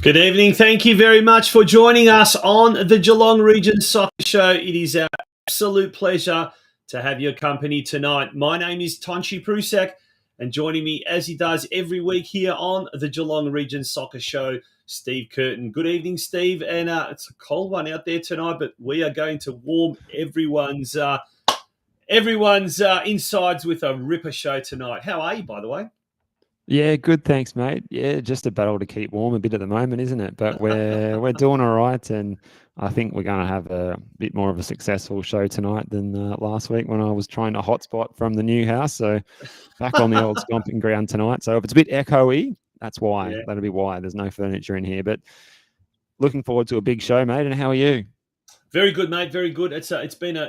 Good evening. Thank you very much for joining us on the Geelong Region Soccer Show. It is our absolute pleasure to have your company tonight. My name is Tonci Prusac, and joining me as he does every week here on the Geelong Region Soccer Show, Steve Curtin. Good evening, Steve. And it's a cold one out there tonight, but we are going to warm everyone's insides with a ripper show tonight. How are you, by the way? Yeah, good. Thanks, mate. Yeah, just a battle to keep warm a bit at the moment, isn't it? But we're doing all right, and I think we're going to have a bit more of a successful show tonight than last week when I was trying to hotspot from the new house. So back on the old stomping ground tonight. So if it's a bit echoey, that's why. Yeah. That'll be why. There's no furniture in here, but looking forward to a big show, mate. And how are you? Very good, mate. Very good. It's been a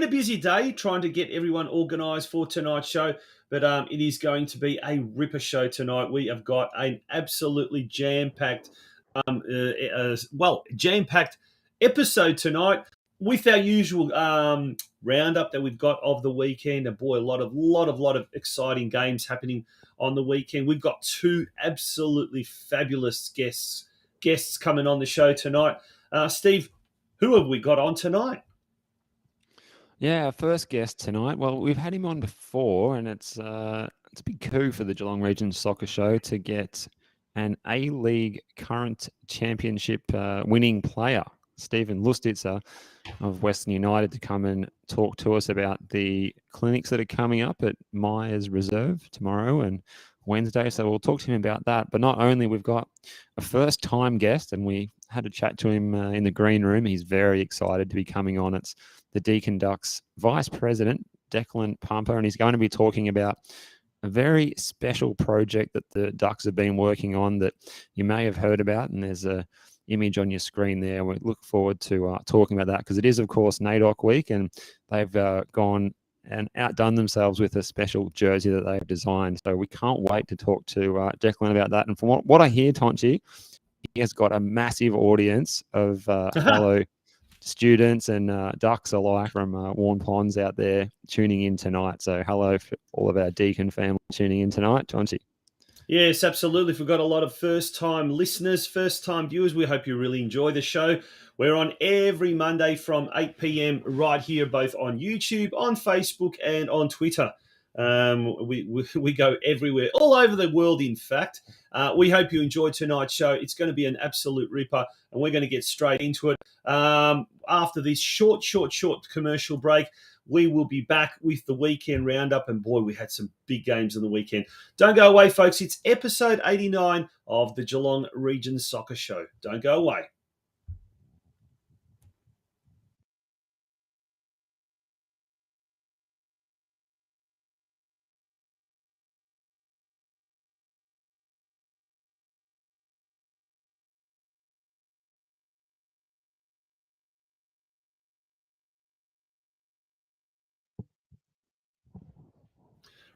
busy day trying to get everyone organised for tonight's show, but it is going to be a ripper show tonight. We have got an absolutely jam-packed episode tonight with our usual roundup that we've got of the weekend. And boy, a lot of exciting games happening on the weekend. We've got two absolutely fabulous guests coming on the show tonight. Steve, who have we got on tonight? Yeah, our first guest tonight. Well, we've had him on before, and it's a big coup for the Geelong Region Soccer Show to get an A-League current championship winning player, Stephen Lustica of Western United, to come and talk to us about the clinics that are coming up at Myers Reserve tomorrow and Wednesday. So we'll talk to him about that. But not only, we've got a first-time guest, and we had a chat to him in the green room. He's very excited to be coming on. It's the Deakin Ducks Vice President, Declan Pumpa, and he's going to be talking about a very special project that the Ducks have been working on that you may have heard about, and there's a image on your screen there. We look forward to talking about that because it is, of course, NAIDOC week, and they've gone and outdone themselves with a special jersey that they've designed. So we can't wait to talk to Declan about that. And from what I hear, Tonci, he has got a massive audience of fellow students and Ducks alike from Warren Ponds out there tuning in tonight. So hello for all of our Deakin family tuning in tonight, Tonci. Yes, absolutely. We've got a lot of first-time listeners, first-time viewers. We hope you really enjoy the show. We're on every Monday from 8 p.m. right here, both on YouTube, on Facebook, and on Twitter. We go everywhere, all over the world, in fact. We hope you enjoyed tonight's show. It's going to be an absolute ripper, and we're going to get straight into it. After this short commercial break, we will be back with the weekend roundup. And boy, we had some big games on the weekend. Don't go away, folks. It's episode 89 of the Geelong Region Soccer Show. Don't go away.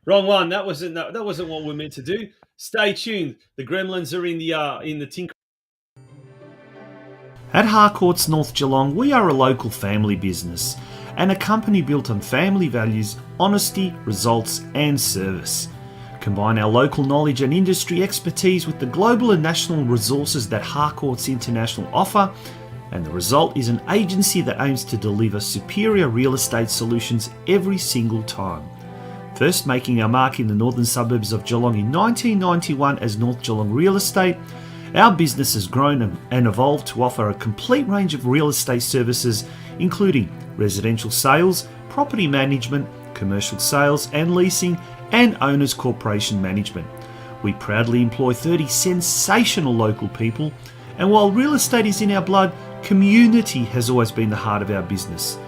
Wrong one. That wasn't what we're meant to do. Stay tuned. The Gremlins are in the Tinker. At Harcourts North Geelong, we are a local family business and a company built on family values, honesty, results, and service. Combine our local knowledge and industry expertise with the global and national resources that Harcourts International offer, and the result is an agency that aims to deliver superior real estate solutions every single time. First making our mark in the northern suburbs of Geelong in 1991 as North Geelong Real Estate, our business has grown and evolved to offer a complete range of real estate services, including residential sales, property management, commercial sales and leasing, and owners corporation management. We proudly employ 30 sensational local people, and while real estate is in our blood, community has always been the heart of our business.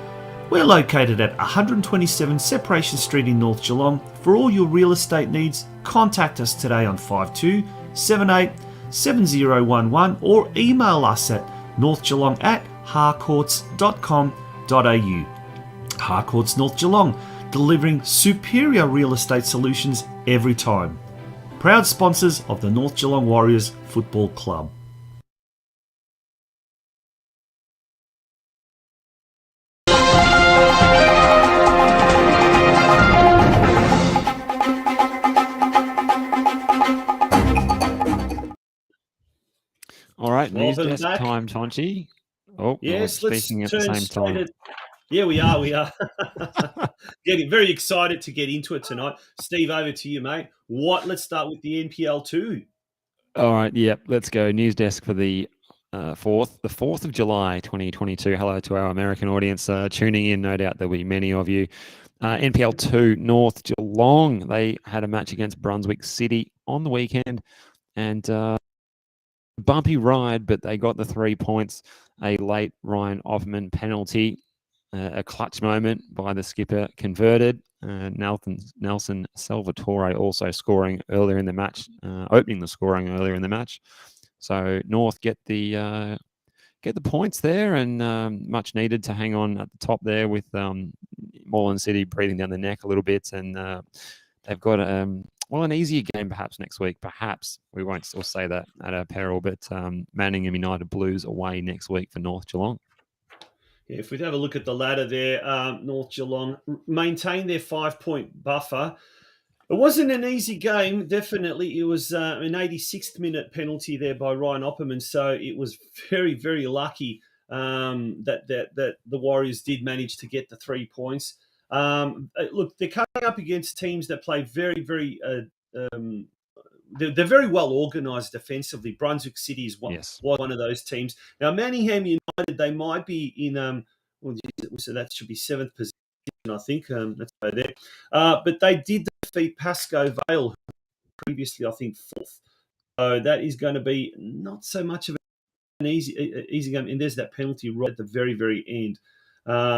We're located at 127 Separation Street in North Geelong. For all your real estate needs, contact us today on 52 78 7011 or email us at northgeelong@harcourts.com.au. Harcourts North Geelong, delivering superior real estate solutions every time. Proud sponsors of the North Geelong Warriors Football Club. news welcome desk back. time, Tonci. Oh, we're Yes, let's speaking at the turn same straight time. at. Yeah, we are. Getting very excited to get into it tonight. Steve, over to you, mate. Let's start with the NPL 2. All right, yep, let's go. News desk for the 4th of July, 2022. Hello to our American audience tuning in. No doubt there'll be many of you. NPL 2, North Geelong. They had a match against Brunswick City on the weekend, and bumpy ride, but they got the 3 points. A late Ryan Offerman penalty, a clutch moment by the skipper converted. Nelson Salvatore also scoring earlier in the match, opening the scoring earlier in the match. So North get the points there, and much needed to hang on at the top there with Moreland City breathing down the neck a little bit, and they've got an easier game perhaps next week. Perhaps we won't still say that at our peril, but Manningham United Blues away next week for North Geelong. Yeah, if we have a look at the ladder there, North Geelong maintained their 5-point buffer. It wasn't an easy game, definitely. It was an 86th minute penalty there by Ryan Opperman, so it was very, very lucky that the Warriors did manage to get the 3 points. Look, they're coming up against teams that play very, very they're very well organised defensively. Brunswick City was one of those teams. Now, Manningham United, they might be in, so that should be 7th position, I think. Let's go there. But they did defeat Pascoe Vale, who previously, I think, 4th. So that is going to be not so much of an easy game. And there's that penalty right at the very, very end.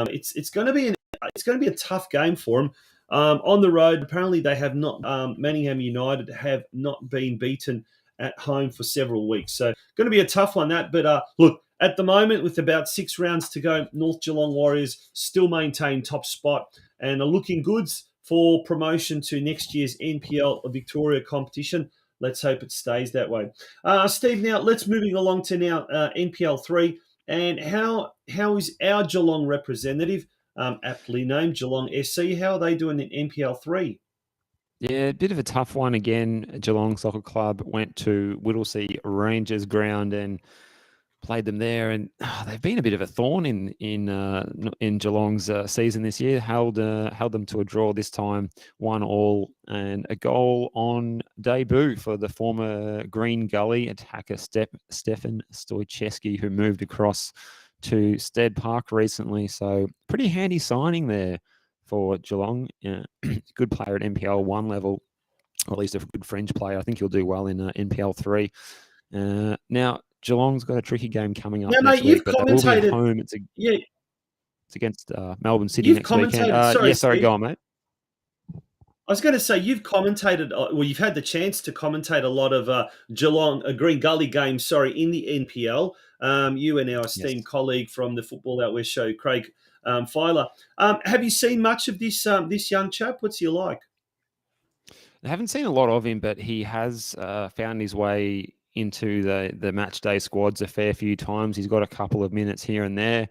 It's going to be a tough game for them. On the road, apparently they have not. Manningham United have not been beaten at home for several weeks, so going to be a tough one. But look, at the moment with about 6 rounds to go, North Geelong Warriors still maintain top spot and are looking goods for promotion to next year's NPL Victoria competition. Let's hope it stays that way. Steve, now let's moving along to now NPL 3, and how is our Geelong representative? Aptly named Geelong SC. How are they doing in NPL 3? Yeah, a bit of a tough one again. Geelong Soccer Club went to Whittlesea Rangers ground and played them there, and they've been a bit of a thorn in Geelong's season this year. Held them to a draw this time, 1-1, and a goal on debut for the former Green Gully attacker Stefan Stoicheski, who moved across to Stead Park recently. So pretty handy signing there for Geelong. Good player at NPL 1 level, or at least a good fringe player. I think he'll do well in NPL 3. Now, Geelong's got a tricky game coming up next week, but they will be at home. It's against Melbourne City next weekend. Sorry, go on, mate. I was going to say, you've commentated, you've had the chance to commentate a lot of Geelong, Green Gully games, in the NPL. You and our esteemed colleague from the Football Out West show, Craig Filer. Have you seen much of this young chap? What's he like? I haven't seen a lot of him, but he has found his way into the match day squads a fair few times. He's got a couple of minutes here and there.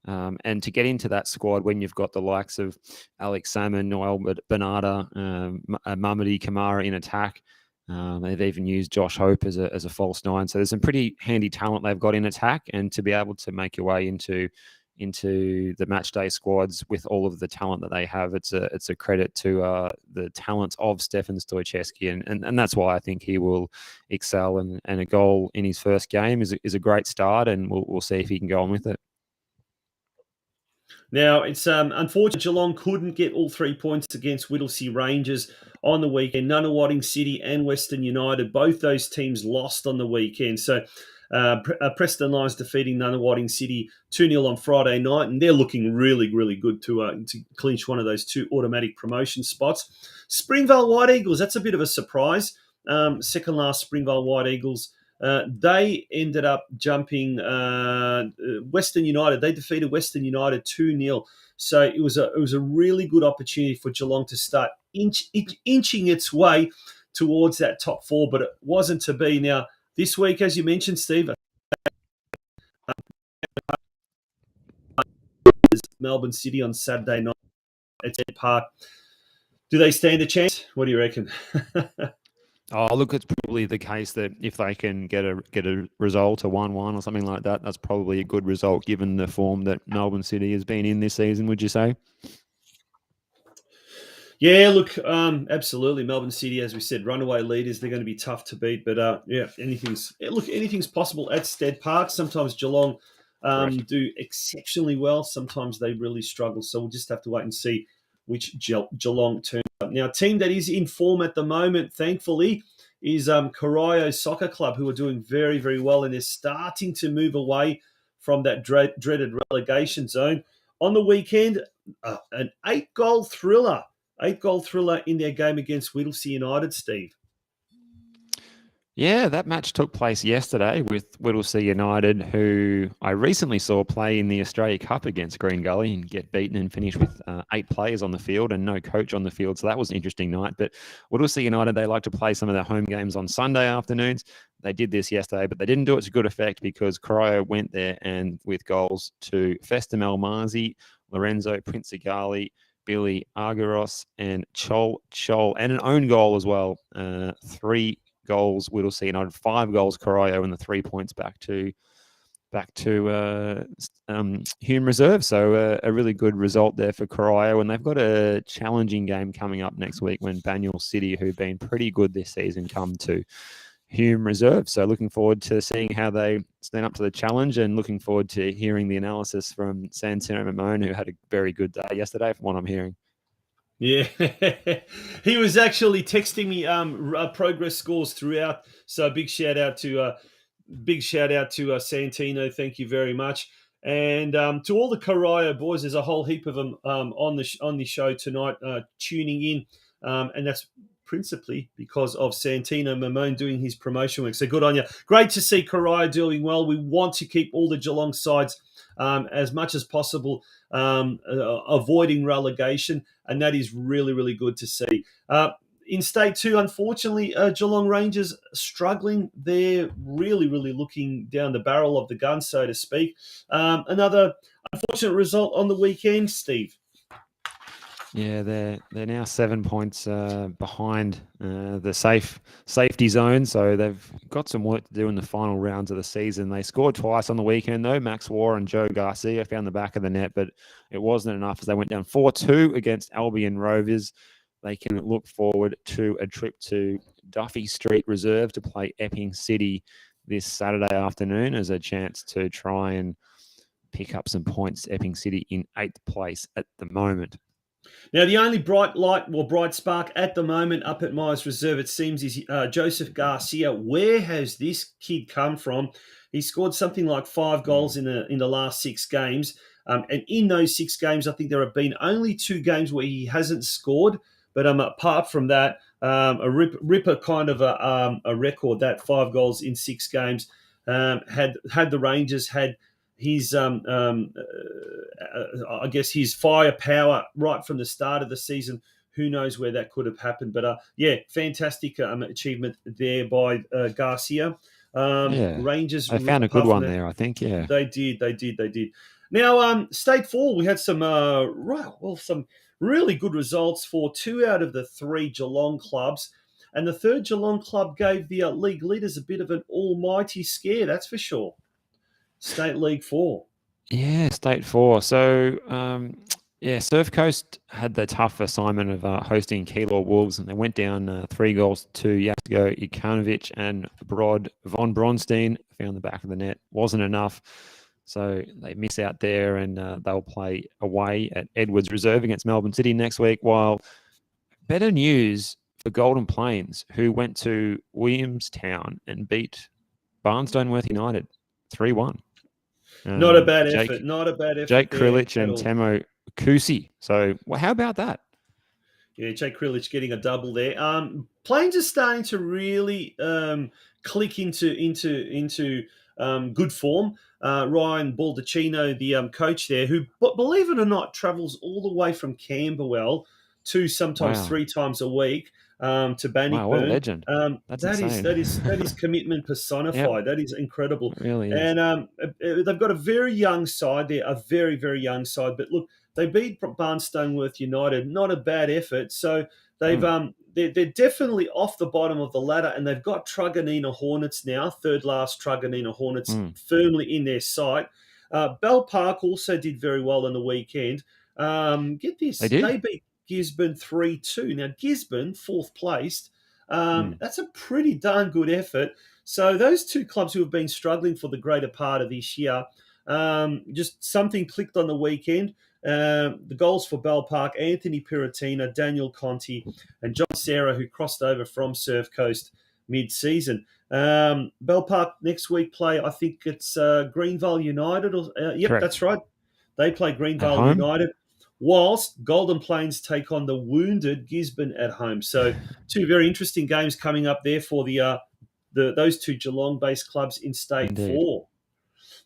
And to get into that squad when you've got the likes of Alex Salmon, Noel Bernarda, Mamadi Kamara in attack. They've even used Josh Hope as a false 9. So there's some pretty handy talent they've got in attack, and to be able to make your way into the match day squads with all of the talent that they have, it's a credit to the talents of Stefan Stoicheski, and that's why I think he will excel. And a goal in his first game is a great start, and we'll see if he can go on with it. Now, it's unfortunate Geelong couldn't get all 3 points against Whittlesea Rangers on the weekend. Nunawading City and Western United, both those teams lost on the weekend. So Preston Lions defeating Nunawading City 2-0 on Friday night, and they're looking really, really good to clinch one of those 2 automatic promotion spots. Springvale White Eagles, that's a bit of a surprise. Second last Springvale White Eagles. They ended up jumping Western United. They defeated Western United 2-0. So it was a really good opportunity for Geelong to start inching its way towards that top 4, but it wasn't to be. Now, this week, as you mentioned, Steve, Melbourne City on Saturday night at Stead Park. Do they stand a chance? What do you reckon? Oh, look, it's probably the case that if they can get a result, a 1-1 or something like that, that's probably a good result given the form that Melbourne City has been in this season, would you say? Yeah, look, absolutely. Melbourne City, as we said, runaway leaders. They're going to be tough to beat, but anything's possible at Stead Park. Sometimes Geelong Correct. do exceptionally well. Sometimes they really struggle. So we'll just have to wait and see which Geelong turns up. Now, a team that is in form at the moment, thankfully, is Corio Soccer Club, who are doing very, very well, and they're starting to move away from that dreaded relegation zone. On the weekend, an 8-goal thriller. 8-goal thriller in their game against Whittlesea United, Steve. Yeah, that match took place yesterday with Whittlesea United, who I recently saw play in the Australia Cup against Green Gully and get beaten and finish with 8 players on the field and no coach on the field. So that was an interesting night. But Whittlesea United, they like to play some of their home games on Sunday afternoons. They did this yesterday, but they didn't do it to good effect because Corio went there and with goals to Festa Malmazi, Lorenzo Prinzigali, Billy Argyros, and Chol, and an own goal as well. 3 goals Whittlesea United, 5 goals Corio, and the 3 points back to Hume Reserve. So a really good result there for Corio, and they've got a challenging game coming up next week when Banyule City, who've been pretty good this season, come to Hume Reserve. So looking forward to seeing how they stand up to the challenge, and looking forward to hearing the analysis from Santino Mamone, who had a very good day yesterday, from what I'm hearing. Yeah, he was actually texting me progress scores throughout. So big shout out to Santino. Thank you very much, and to all the Corio boys. There's a whole heap of them on the show tonight, tuning in, and that's principally because of Santino Mamone doing his promotion work. So good on you. Great to see Corio doing well. We want to keep all the Geelong sides as much as possible avoiding relegation, and that is really, really good to see. In State 2, unfortunately, Geelong Rangers struggling. They're really, really looking down the barrel of the gun, so to speak. Another unfortunate result on the weekend, Steve. Yeah, they're now 7 points behind the safety zone, so they've got some work to do in the final rounds of the season. They scored twice on the weekend, though. Max War and Joe Garcia found the back of the net, but it wasn't enough as they went down 4-2 against Albion Rovers. They can look forward to a trip to Duffy Street Reserve to play Epping City this Saturday afternoon as a chance to try and pick up some points. Epping City in 8th place at the moment. Now, the only bright spark at the moment up at Myers Reserve, it seems, is Joseph Garcia. Where has this kid come from? He scored something like 5 goals in the last 6 games. And in those 6 games, I think there have been only 2 games where he hasn't scored. But apart from that, a ripper kind of a record, that 5 goals in 6 games. Had the Rangers had his I guess his firepower right from the start of the season, who knows where that could have happened. But fantastic achievement there by Garcia. Rangers, they found a good one that, there, I think. Yeah, they did. Now, State 4, we had some some really good results for 2 out of the 3 Geelong clubs. And the third Geelong club gave the league leaders a bit of an almighty scare, that's for sure. State League 4. Yeah, State 4. So, Surf Coast had the tough assignment of hosting Keilor Wolves, and they went down 3 goals to Jasko Ikanovich, and Von Bronstein found the back of the net. Wasn't enough. So they miss out there, and they'll play away at Edwards Reserve against Melbourne City next week. While better news for Golden Plains, who went to Williamstown and beat Barnstoneworth United 3-1. Not a bad effort. Jake Krilich and Temo Kusi. So, how about that? Yeah, Jake Krilich getting a double there. Plains are starting to really click into good form. Ryan Baldacchino, the coach there, who, believe it or not, travels all the way from Camberwell to sometimes 3 times a week to Bannockburn. Wow, what a legend! That is commitment personified. Yep. That is incredible. It really is. And they've got a very young side there, a very, very young side. But look, they beat Barnstoneworth United, not a bad effort. So They're definitely off the bottom of the ladder, and they've got Truganina Hornets now, third last Truganina Hornets firmly in their sight. Bell Park also did very well on the weekend. Get this, they beat Gisborne 3-2. Now, Gisborne, fourth placed, that's a pretty darn good effort. So those two clubs who have been struggling for the greater part of this year, just something clicked on the weekend. The goals for Bell Park, Anthony Piratina, Daniel Conti, and John Sarah, who crossed over from Surf Coast mid-season. Bell Park next week play, I think it's Greenvale United. Yep, that's right. They play Greenvale United, whilst Golden Plains take on the wounded Gisborne at home. So two very interesting games coming up there for those two Geelong-based clubs in State 4.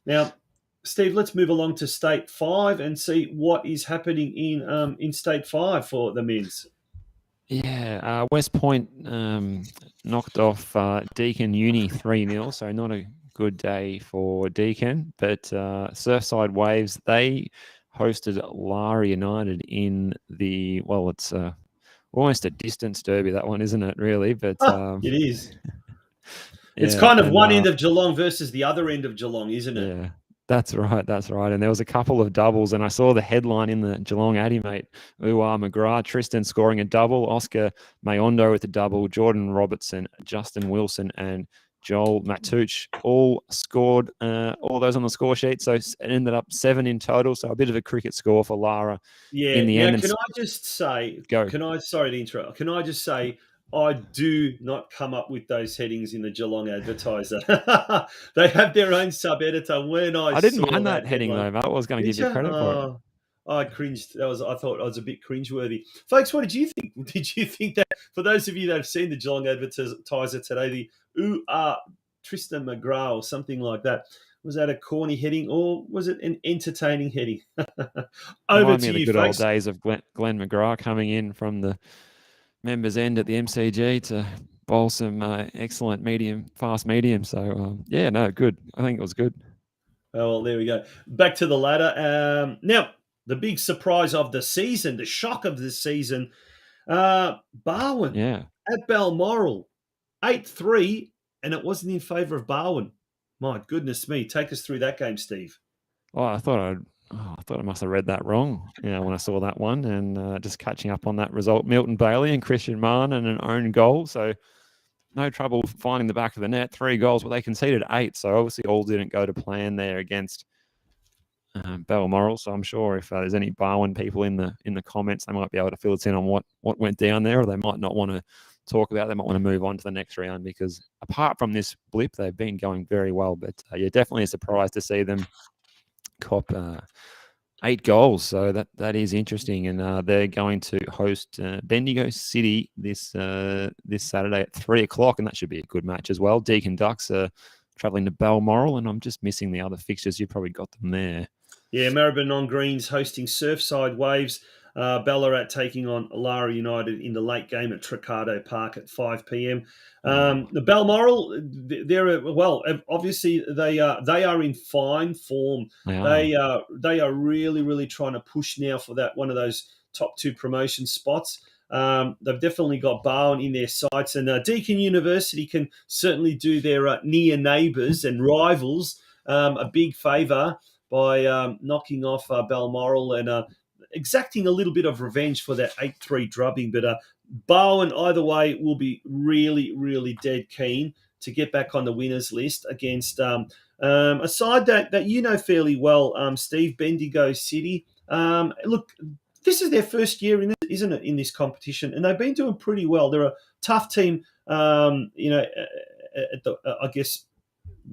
Now, Steve, let's move along to State 5 and see what is happening in State 5 for the men's. Yeah, West Point knocked off Deakin Uni 3-0, so not a good day for Deakin. But Surfside Waves, they hosted Lara United in it's almost a distance derby, that one, isn't it, really? But it is. It's kind of one end of Geelong versus the other end of Geelong, isn't it? Yeah. That's right. And there was a couple of doubles, and I saw the headline in the Geelong Addy, mate. McGrath, Tristan scoring a double, Oscar Mayondo with a double, Jordan Robertson, Justin Wilson, and Joel Matuch all scored all those on the score sheet. So it ended up 7 in total. So a bit of a cricket score for Lara in the end. Can I just say, sorry to interrupt, can I just say, I do not come up with those headings in the Geelong Advertiser. They have their own sub-editor. I didn't mind that heading, though. That was going to give you credit for it. I cringed. I thought I was a bit cringeworthy. Folks, what did you think? Did you think that, for those of you that have seen the Geelong Advertiser today, the Tristan McGrath or something like that, was that a corny heading or was it an entertaining heading? Over to you, the good folks. Old days of Glenn McGrath coming in from the members end at the MCG to bowl some excellent fast medium. So, good. I think it was good. Oh, well, there we go. Back to the ladder. Now, the big surprise of the season, the shock of the season, Barwon at Balmoral, 8-3, and it wasn't in favour of Barwon. My goodness me. Take us through that game, Steve. Oh, I thought I must have read that wrong, when I saw that one, and just catching up on that result. Milton Bailey and Christian Mann and an own goal, so no trouble finding the back of the net. 3 goals, but they conceded 8, so obviously all didn't go to plan there against Balmoral. So I'm sure if there's any Barwon people in the comments, they might be able to fill us in on what went down there, or they might not want to talk about. They might want to move on to the next round, because apart from this blip, they've been going very well. But definitely a surprise to see them cop 8 goals, so that is interesting. And they're going to host Bendigo City this Saturday at 3:00, and that should be a good match as well. Deakin Ducks are travelling to Balmoral, and I'm just missing the other fixtures. You probably got them there. Yeah, Maribyrnong on Greens hosting Surfside Waves. Ballarat taking on Lara United in the late game at Tricado Park at 5 p.m. The Balmoral, obviously they are in fine form. They are really, really trying to push now for that one of those top 2 promotion spots. They've definitely got Barwon in their sights, and Deakin University can certainly do their near neighbours and rivals a big favour by knocking off Balmoral and exacting a little bit of revenge for that 8-3 drubbing. But Barwon, either way, will be really, really dead keen to get back on the winners list against a side that you know fairly well, Steve, Bendigo City. Look, this is their first year, isn't it, in this competition? And they've been doing pretty well. They're a tough team, I guess,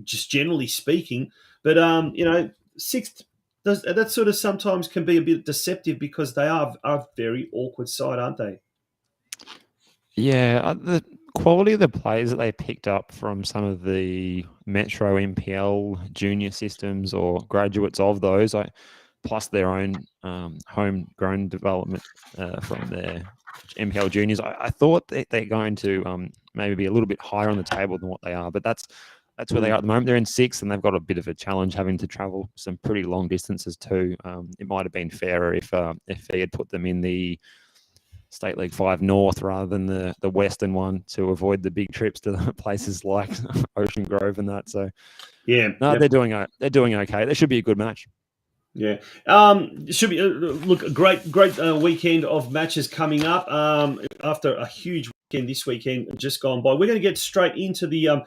just generally speaking. But, 6th, that sort of sometimes can be a bit deceptive because they are a very awkward side, aren't they? Yeah, the quality of the players that they picked up from some of the Metro MPL junior systems or graduates of those, plus their own homegrown development from their MPL juniors, I thought that they're going to maybe be a little bit higher on the table than what they are, but that's where they are at the moment. They're in 6th, and they've got a bit of a challenge having to travel some pretty long distances too. It might have been fairer if he had put them in the State League 5 North rather than the Western one to avoid the big trips to the places like Ocean Grove and that. So no, they're doing okay. There should be a good match. Yeah, should be look a great weekend of matches coming up. After a huge weekend this weekend just gone by, we're going to get straight into the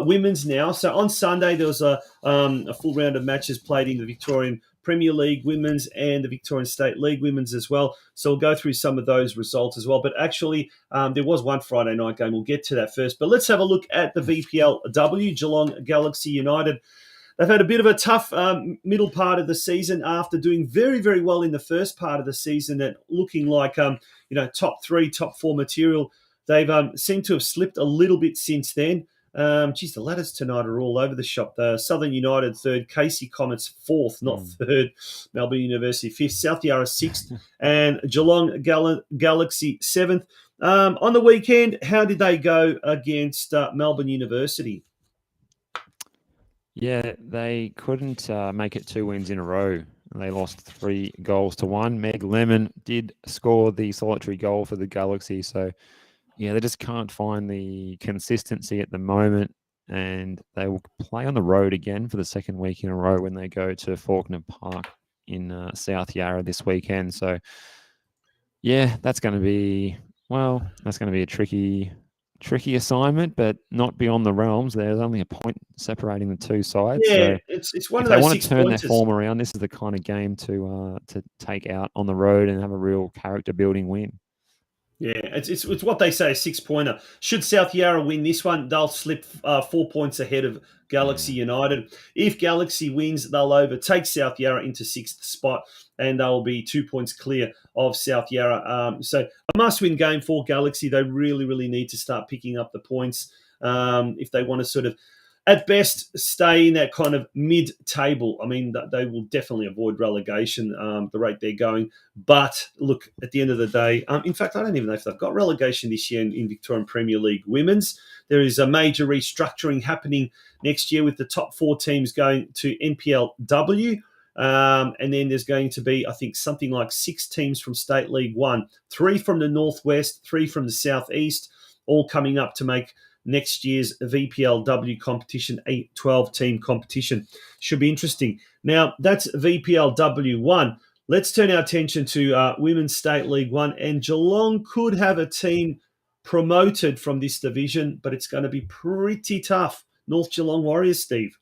women's now. So on Sunday there was a full round of matches played in the Victorian Premier League Women's and the Victorian State League Women's as well. So we'll go through some of those results as well. But actually, there was one Friday night game. We'll get to that first. But let's have a look at the VPLW. Geelong Galaxy United. They've had a bit of a tough middle part of the season after doing very, very well in the first part of the season and looking like top 3, top 4 material. They've seemed to have slipped a little bit since then. The ladders tonight are all over the shop. Southern United 3rd, Casey Comets 4th, not 3rd, Melbourne University 5th, South Yarra 6th, and Geelong Galaxy 7th. On the weekend, how did they go against Melbourne University? Yeah, they couldn't make it 2 wins in a row. They lost 3-1. Meg Lemon did score the solitary goal for the Galaxy. So, yeah, they just can't find the consistency at the moment. And they will play on the road again for the second week in a row when they go to Faulkner Park in South Yarra this weekend. So, yeah, that's going to be a tricky assignment, but not beyond the realms. There's only a point separating the two sides. Yeah, so it's one if of those. They want to turn their form around. This is the kind of game to take out on the road and have a real character building win. Yeah, it's what they say, a 6-pointer. Should South Yarra win this one, they'll slip 4 points ahead of Galaxy United. If Galaxy wins, they'll overtake South Yarra into 6th spot, and they'll be 2 points clear of South Yarra. So a must-win game for Galaxy. They really, really need to start picking up the points if they want to sort of, at best, stay in that kind of mid-table. I mean, they will definitely avoid relegation, the rate they're going. But, look, at the end of the day, in fact, I don't even know if they've got relegation this year in Victorian Premier League Women's. There is a major restructuring happening next year with the top 4 teams going to NPLW. And then there's going to be, I think, something like 6 teams from State League 1, 3 from the Northwest, 3 from the Southeast, all coming up to make next year's VPLW competition, a 12-team competition. Should be interesting. Now, that's VPLW 1. Let's turn our attention to Women's State League 1. And Geelong could have a team promoted from this division, but it's going to be pretty tough. North Geelong Warriors, Steve.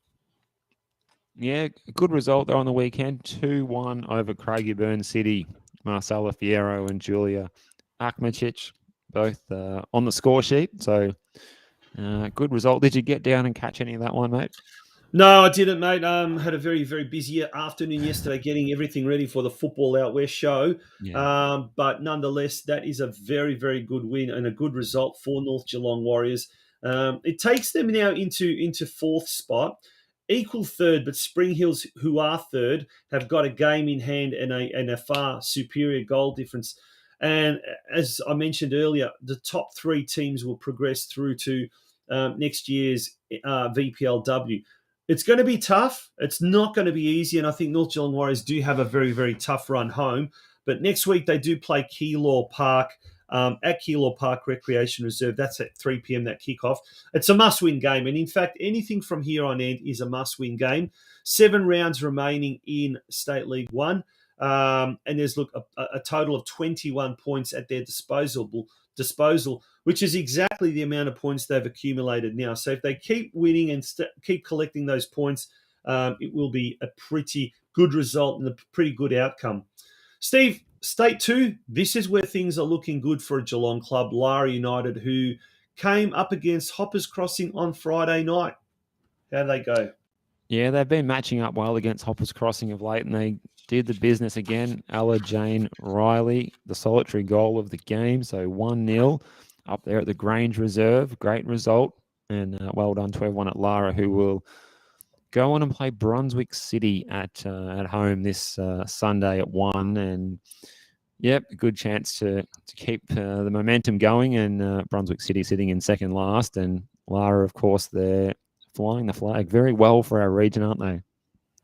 Yeah, good result there on the weekend. 2-1 over Craigieburn City. Marcella Fierro and Julia Akmacic, both on the score sheet. So, good result. Did you get down and catch any of that one, mate? No, I didn't, mate. Had a very, very busy afternoon yesterday getting everything ready for the Football Out West show. Yeah. But nonetheless, that is a very, very good win and a good result for North Geelong Warriors. It takes them now into 4th spot, equal 3rd, but Spring Hills, who are 3rd, have got a game in hand and a far superior goal difference. And as I mentioned earlier, the top 3 teams will progress through to next year's VPLW. It's going to be tough. It's not going to be easy. And I think North Geelong Warriors do have a very, very tough run home. But next week they do play Keilor Park at Keilor Park Recreation Reserve. That's at 3 p.m, that kickoff. It's a must-win game. And in fact, anything from here on end is a must-win game. 7 rounds remaining in State League 1. And there's, a total of 21 points at their disposal, which is exactly the amount of points they've accumulated now. So if they keep winning and keep collecting those points, it will be a pretty good result and a pretty good outcome. Steve, State 2, this is where things are looking good for a Geelong club, Lara United, who came up against Hoppers Crossing on Friday night. How did they go? Yeah, they've been matching up well against Hoppers Crossing of late, and they did the business again. Ella Jane Riley, the solitary goal of the game, so 1-0 up there at the Grange Reserve. Great result, and well done to everyone at Lara, who will go on and play Brunswick City at home this Sunday at 1. And yep, a good chance to keep the momentum going. And Brunswick City sitting in second last, and Lara, of course, they're flying the flag very well for our region, aren't they?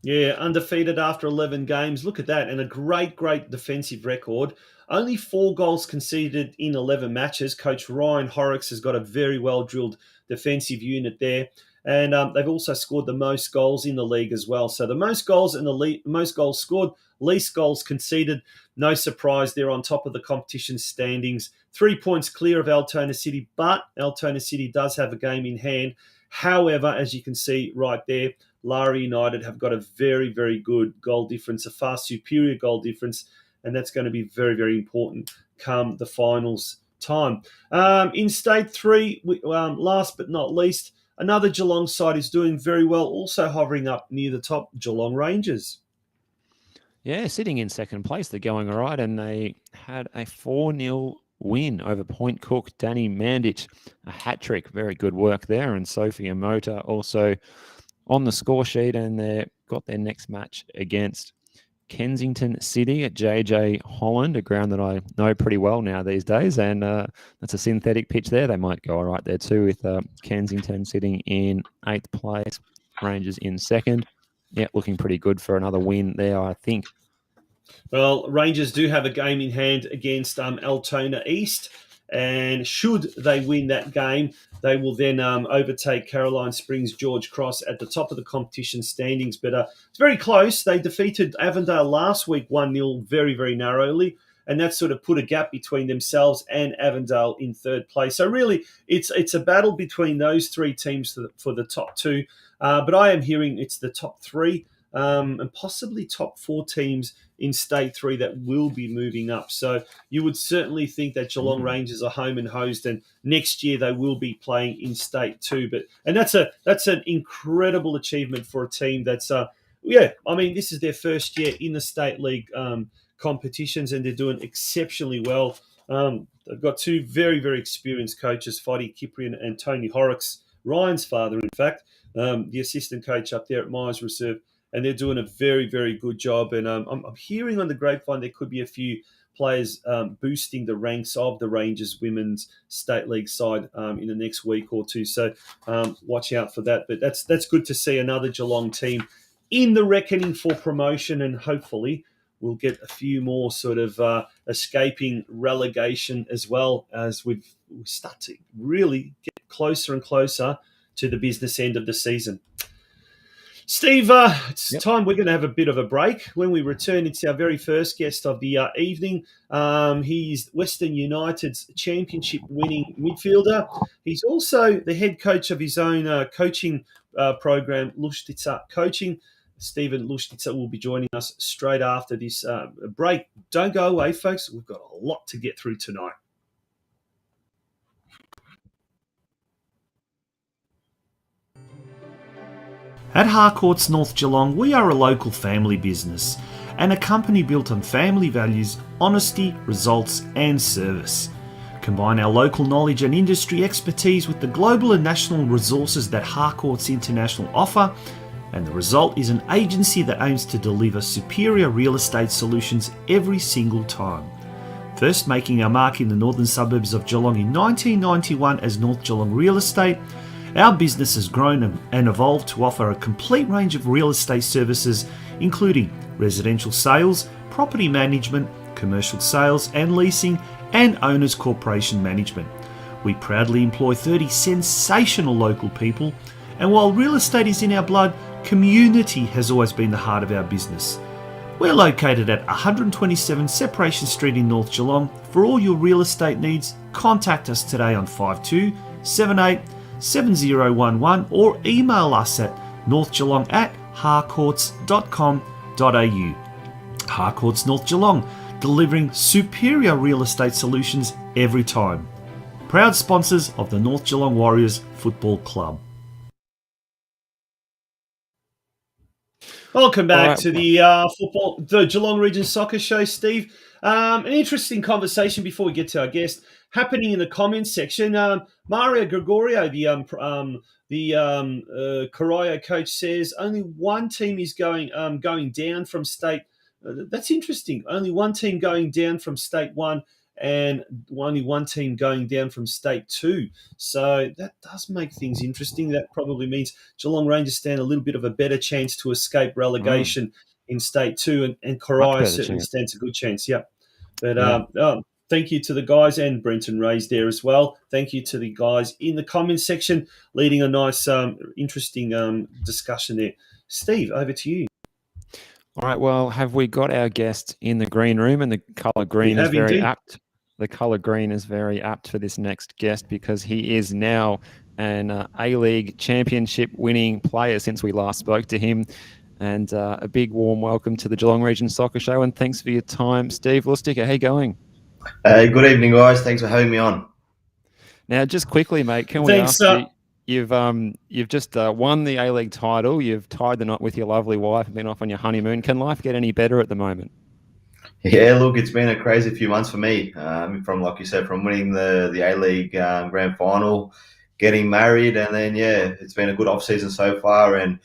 Yeah, undefeated after 11 games. Look at that. And a great, great defensive record. only 4 goals conceded in 11 matches. Coach Ryan Horrocks has got a very well-drilled defensive unit there. And they've also scored the most goals in the league as well. So the most goals in the league, most goals scored, least goals conceded. No surprise, they're on top of the competition standings. 3 points clear of Altona City, but Altona City does have a game in hand. However, as you can see right there, Lara United have got a very, very good goal difference, a far superior goal difference, and that's going to be very, very important come the finals time. In State 3, last but not least, another Geelong side is doing very well, also hovering up near the top, Geelong Rangers. Yeah, sitting in second place, they're going all right, and they had a 4-0 win over Point Cook. Danny Mandich, a hat-trick. Very good work there. And Sophia Mota also on the score sheet, and they've got their next match against Kensington City at JJ Holland, a ground that I know pretty well now these days, and that's a synthetic pitch there. They might go all right there too, with Kensington sitting in 8th place, Rangers in 2nd. Yeah, looking pretty good for another win there, I think. Well, Rangers do have a game in hand against Altona East, and should they win that game, they will then overtake Caroline Springs George Cross at the top of the competition standings. But it's very close. They defeated Avondale last week 1-0 very, very narrowly, and that sort of put a gap between themselves and Avondale in 3rd place. So really, it's a battle between those 3 teams for the top 2. But I am hearing it's the top 3 and possibly top 4 teams in State 3 that will be moving up. So you would certainly think that Geelong Rangers are home and hosed, and next year they will be playing in State 2. And that's an incredible achievement for a team that's this is their first year in the State League competitions, and they're doing exceptionally well. They've got 2 very, very experienced coaches, Foddy Kiprian and Tony Horrocks, Ryan's father, in fact, the assistant coach up there at Myers Reserve. And they're doing a very, very good job. And I'm hearing on the grapevine there could be a few players boosting the ranks of the Rangers Women's State League side in the next week or 2. So watch out for that. But that's good to see another Geelong team in the reckoning for promotion, and hopefully we'll get a few more sort of escaping relegation as well, as we start to really get closer and closer to the business end of the season. Steve, it's time we're going to have a bit of a break. When we return, it's our very first guest of the evening. He's Western United's championship-winning midfielder. He's also the head coach of his own coaching program, Lustica Coaching. Stephen Lustica will be joining us straight after this break. Don't go away, folks. We've got a lot to get through tonight. At Harcourts North Geelong, we are a local family business and a company built on family values, honesty, results and service. Combine our local knowledge and industry expertise with the global and national resources that Harcourts International offer, and the result is an agency that aims to deliver superior real estate solutions every single time. First making our mark in the northern suburbs of Geelong in 1991 as North Geelong Real Estate, our business has grown and evolved to offer a complete range of real estate services, including residential sales, property management, commercial sales and leasing, and owners corporation management. We proudly employ 30 sensational local people, and while real estate is in our blood, community has always been the heart of our business. We're located at 127 Separation Street in North Geelong. For all your real estate needs, contact us today on 5278 7011 or email us at northgeelong@harcourts.com.au. Harcourts North Geelong, delivering superior real estate solutions every time. Proud sponsors of the North Geelong Warriors Football Club. Welcome back to the Geelong Region Soccer Show, Steve. An interesting conversation before we get to our guest happening in the comments section. Mario Gregorio, the Corio coach, says only one team is going down from state. That's interesting. Only one team going down from state 1 and only one team going down from state 2. So that does make things interesting. That probably means Geelong Rangers stand a little bit of a better chance to escape relegation in state 2, and Corio certainly stands a good chance. Yep. But thank you to the guys, and Brenton Ray's there as well. Thank you to the guys in the comments section, leading a nice, interesting discussion there. Steve, over to you. All right. Well, have we got our guest in the green room? And the colour green is very apt. The colour green is very apt for this next guest because he is now an A-League championship winning player since we last spoke to him. And a big warm welcome to the Geelong Region Soccer Show. And thanks for your time, Steve Lustica. How you going? Good evening, guys. Thanks for having me on. Now, just quickly, mate, can we ask you? You've just won the A-League title. You've tied the knot with your lovely wife and been off on your honeymoon. Can life get any better at the moment? Yeah, look, it's been a crazy few months for me. From, like you said, from winning the A-League grand final, getting married, and then, it's been a good off-season so far, and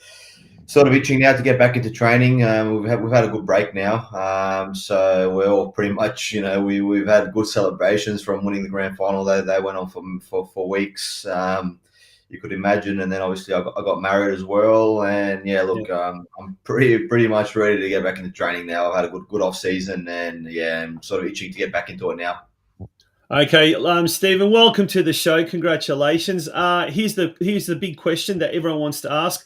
sort of itching now to get back into training. We've had a good break now, so we're all pretty much, we've had good celebrations from winning the grand final. They went on for weeks. You could imagine, and then obviously I got married as well, and I'm pretty much ready to get back into training now. I've had a good off season, and I'm sort of itching to get back into it now. Okay, Stephen, welcome to the show. Congratulations. Here's the big question that everyone wants to ask.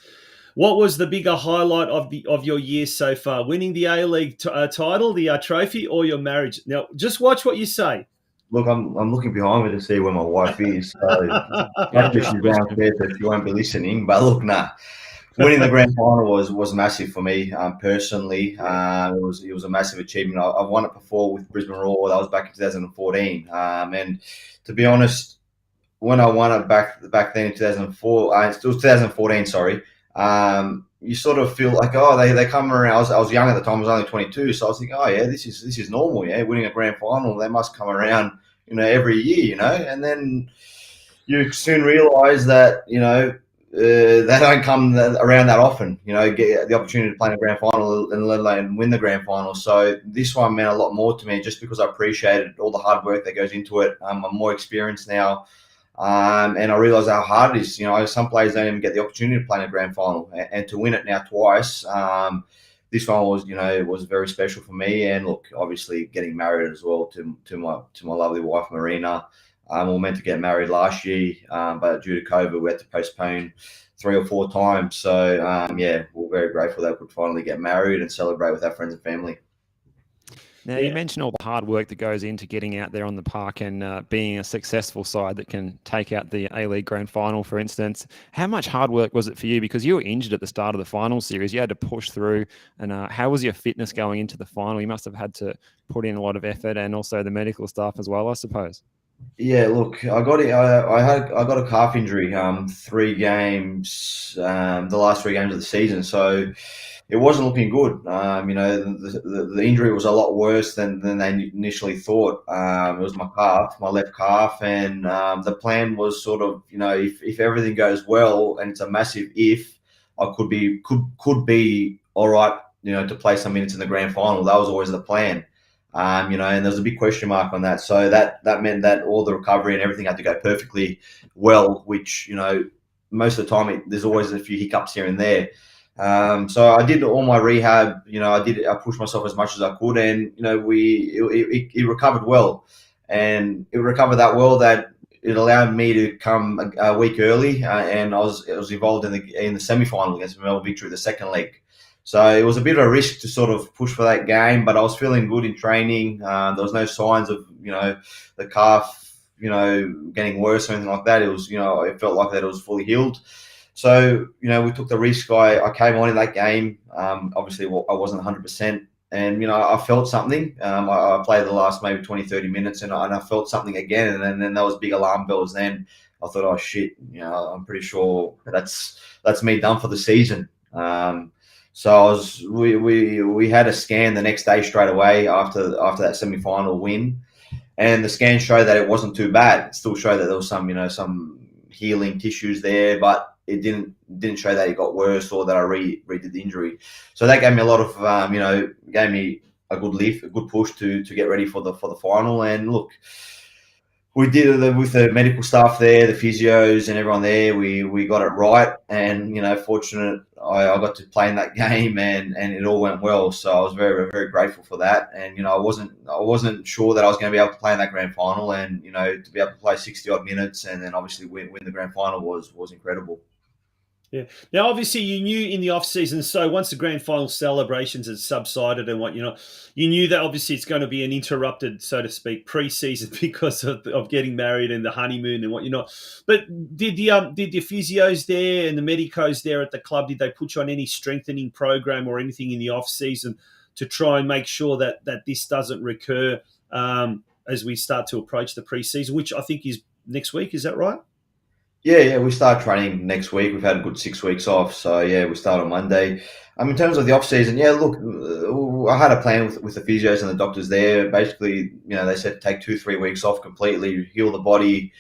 What was the bigger highlight of your year so far? Winning the A-League title, the trophy, or your marriage? Now, just watch what you say. Look, I'm looking behind me to see where my wife is. So actually she's downstairs, so she won't be listening. But look, winning the grand final was massive for me personally. It was a massive achievement. I've won it before with Brisbane Roar. That was back in 2014. And to be honest, when I won it back then in 2004, it was 2014. Sorry. You sort of feel like, they come around. I was young at the time. I was only 22, so I was thinking, this is normal. Yeah, winning a grand final, they must come around, every year, and then you soon realise that, they don't come around that often. Get the opportunity to play in a grand final and let alone win the grand final. So this one meant a lot more to me, just because I appreciated all the hard work that goes into it. I'm more experienced now. And I realise how hard it is. Some players don't even get the opportunity to play in a grand final, and to win it now twice. This one was very special for me. And look, obviously getting married as well to my lovely wife Marina. We were meant to get married last year, but due to COVID, we had to postpone 3 or 4 times. So we're very grateful that we could finally get married and celebrate with our friends and family. Now, you mentioned all the hard work that goes into getting out there on the park and being a successful side that can take out the A-League Grand Final, for instance. How much hard work was it for you? Because you were injured at the start of the final series. You had to push through. And how was your fitness going into the final? You must have had to put in a lot of effort, and also the medical staff as well, I suppose. Yeah, look, I got it. I got a calf injury. 3 games, the last 3 games of the season. So it wasn't looking good. The injury was a lot worse than they initially thought. It was my left calf, and the plan was sort of, if everything goes well, and it's a massive if, I could be all right, to play some minutes in the grand final. That was always the plan. And there's a big question mark on that. So that meant that all the recovery and everything had to go perfectly well, which, most of the time there's always a few hiccups here and there. So I did all my rehab. I pushed myself as much as I could, and it recovered well, and it recovered that well that it allowed me to come a week early, and I was involved in the semi-final against Melbourne Victory, the second leg. So it was a bit of a risk to sort of push for that game, but I was feeling good in training. There was no signs of the calf getting worse or anything like that. It was it felt like that it was fully healed. So, we took the risk. I came on in that game. Obviously, I wasn't 100%. And, I felt something. I played the last maybe 20, 30 minutes, and I felt something again. And then there was big alarm bells then. I thought, oh, shit, I'm pretty sure that's me done for the season. So we had a scan the next day straight away after that semi-final win. And the scan showed that it wasn't too bad. It still showed that there was some healing tissues there, but it didn't show that it got worse or that I redid the injury. So that gave me a lot of, gave me a good lift, a good push to get ready for the final. And look, we did it with the medical staff there, the physios and everyone there. We got it right, and fortunate I got to play in that game, and it all went well. So I was very, very grateful for that. And I wasn't sure that I was going to be able to play in that grand final, and to be able to play 60 odd minutes and then obviously win the grand final was incredible. Yeah. Now, obviously, you knew in the off season. So once the grand final celebrations had subsided and you knew that obviously it's going to be an interrupted, so to speak, pre-season because of getting married and the honeymoon and whatnot. But did the physios there and the medicos there at the club, did they put you on any strengthening program or anything in the off season to try and make sure that this doesn't recur as we start to approach the pre-season, which I think is next week? Is that right? Yeah, we start training next week. We've had a good 6 weeks off, so yeah, we start on Monday. In terms of the off season, yeah, look, I had a plan with the physios and the doctors there. Basically, they said take 2-3 weeks off completely, heal the body,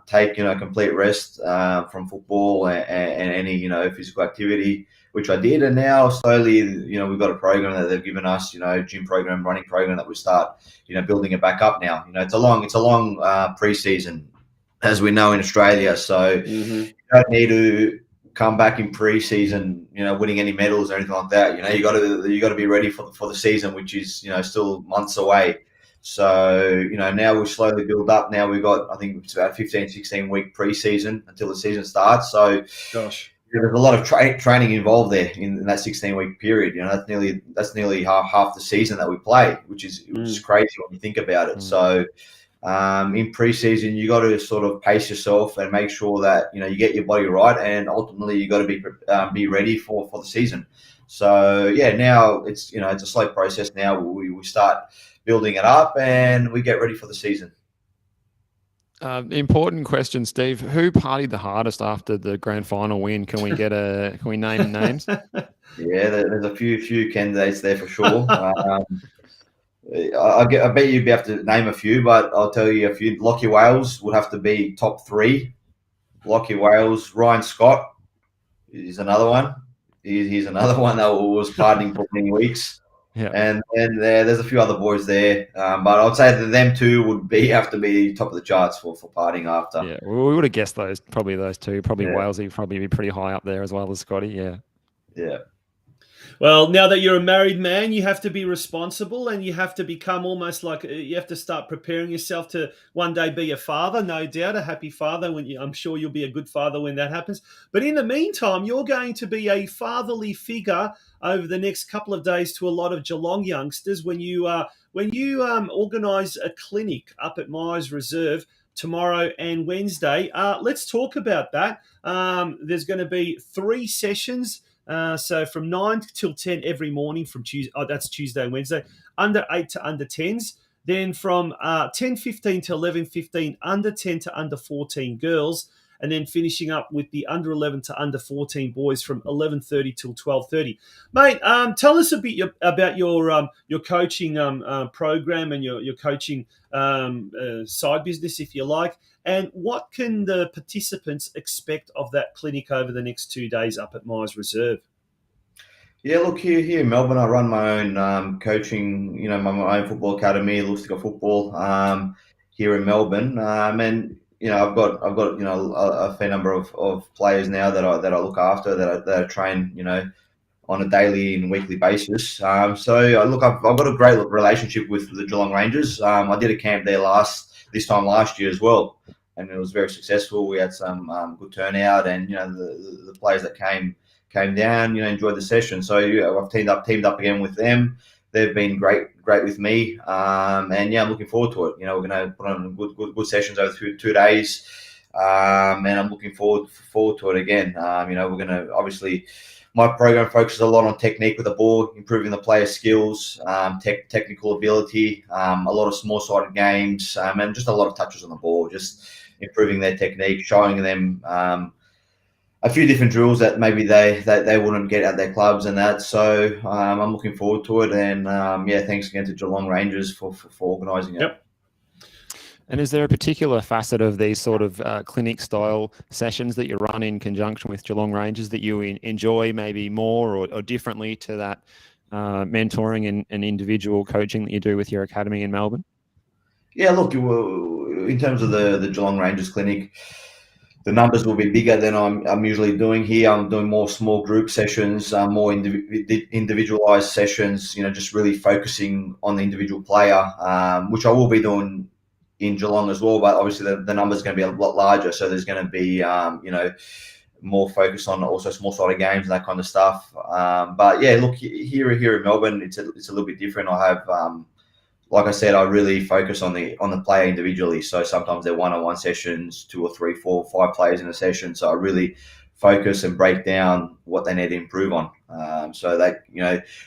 take complete rest from football and any physical activity, which I did. And now slowly, we've got a program that they've given us, gym program, running program that we start, building it back up now. It's a long pre-season, as we know in Australia. So you don't need to come back in pre-season, winning any medals or anything like that. You got to be ready for the season, which is still months away. So now we slowly build up. Now we've got, I think it's about 15-16 week pre-season until the season starts. So gosh, there's a lot of training involved there in that 16-week period. That's nearly half the season that we play, which is crazy when you think about it. So in pre-season, you got to sort of pace yourself and make sure that you get your body right, and ultimately you got to be ready for the season. So yeah, now it's it's a slow process. Now we start building it up and we get ready for the season. Important question, Steve. Who partied the hardest after the grand final win? Can we name names? Yeah, there's a few candidates there for sure. I bet you'd be able to name a few, but I'll tell you a few. Lockie Wales would have to be top 3. Lockie Wales, Ryan Scott is another one. He's another one that was partying for many weeks. Yeah. And there's a few other boys there, but I'd say that them two would have to be top of the charts for partying after. Yeah, we would have guessed those two. Probably Walesy would probably be pretty high up there as well as Scotty. Yeah. Yeah. Well, now that you're a married man, you have to be responsible and you have to become almost like you have to start preparing yourself to one day be a father, no doubt, a happy father. I'm sure you'll be a good father when that happens. But in the meantime, you're going to be a fatherly figure over the next couple of days to a lot of Geelong youngsters when you organise a clinic up at Myers Reserve tomorrow and Wednesday. Let's talk about that. There's going to be 3 sessions. So from 9 till 10 every morning from Tuesday, that's Tuesday and Wednesday, under 8 to under 10s. Then from 10:15 to 11:15, under 10 to under 14 girls. And then finishing up with the under 11 to under 14 boys from 11:30 till 12:30. Mate, tell us a bit about your coaching program and your coaching side business, if you like. And what can the participants expect of that clinic over the next 2 days up at Myers Reserve? Yeah, look, here in Melbourne, I run my own coaching, my own football academy, Lustica Football, here in Melbourne. And I've got a fair number of players now that I look after that I train on a daily and weekly basis. So look, I've got a great relationship with the Geelong Rangers. I did a camp there this time last year as well, and it was very successful. We had some good turnout, and the players that came down, enjoyed the session. So I've teamed up again with them. They've been great with me, and yeah, I'm looking forward to it. We're going to put on good sessions over 2 days, and I'm looking forward to it again. We're going to obviously. My program focuses a lot on technique with the ball, improving the player's skills, technical ability, a lot of small-sided games, and just a lot of touches on the ball, just improving their technique, showing them a few different drills that maybe they wouldn't get at their clubs and that. So I'm looking forward to it. And, thanks again to Geelong Rangers for organising it. Yep. And is there a particular facet of these sort of clinic-style sessions that you run in conjunction with Geelong Rangers that you enjoy maybe more or differently to that mentoring and individual coaching that you do with your academy in Melbourne? Yeah, look, in terms of the Geelong Rangers clinic, the numbers will be bigger than I'm usually doing here. I'm doing more small group sessions, more individualized sessions, just really focusing on the individual player, which I will be doing in Geelong as well. But obviously the numbers are going to be a lot larger. So there's going to be, more focus on also small-sided games and that kind of stuff. But yeah, look, here in Melbourne, it's a little bit different. I have, like I said, I really focus on the player individually. So sometimes they're one-on-one sessions, 2 or 3, 4, 5 players in a session. So I really focus and break down what they need to improve on. So that,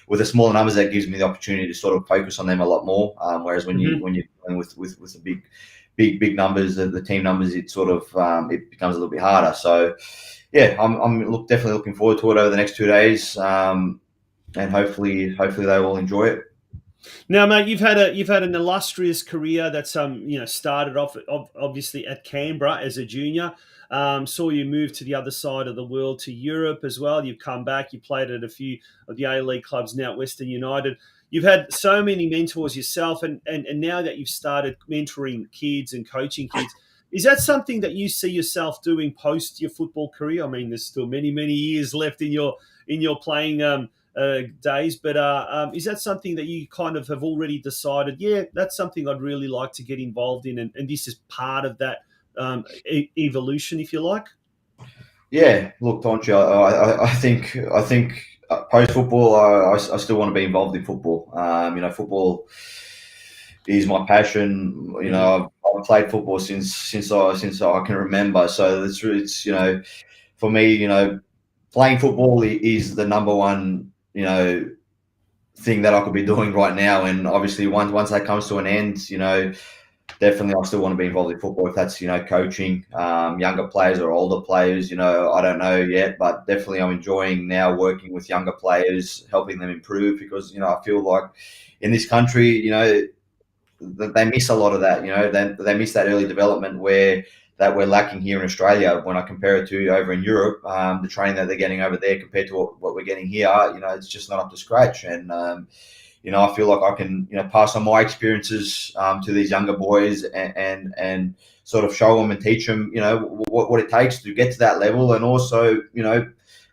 with the smaller numbers, that gives me the opportunity to sort of focus on them a lot more. Whereas when you're dealing with the big numbers, the team numbers, it sort of it becomes a little bit harder. So yeah, I'm definitely looking forward to it over the next 2 days, and hopefully they will enjoy it. Now, mate, you've had an illustrious career that's started off obviously at Canberra as a junior. Saw you move to the other side of the world to Europe as well. You've come back. You played at a few of the A-League clubs now at Western United. You've had so many mentors yourself, and now that you've started mentoring kids and coaching kids, is that something that you see yourself doing post your football career? I mean, there's still many years left in your playing days, but is that something that you kind of have already decided? Yeah, that's something I'd really like to get involved in, and this is part of that evolution, if you like. Yeah, look, Tonci, I think post football, I still want to be involved in football. Football is my passion. I've played football since I can remember. So it's for me, playing football is the number one thing that I could be doing right now. And obviously, once that comes to an end, definitely I still want to be involved in football. If that's coaching younger players or older players, I don't know yet, but definitely I'm enjoying now working with younger players, helping them improve, because I feel like in this country, they miss a lot of that. They miss that early development that we're lacking here in Australia. When I compare it to over in Europe, the training that they're getting over there compared to what we're getting here, it's just not up to scratch. And I feel like I can pass on my experiences to these younger boys and sort of show them and teach them what it takes to get to that level, and also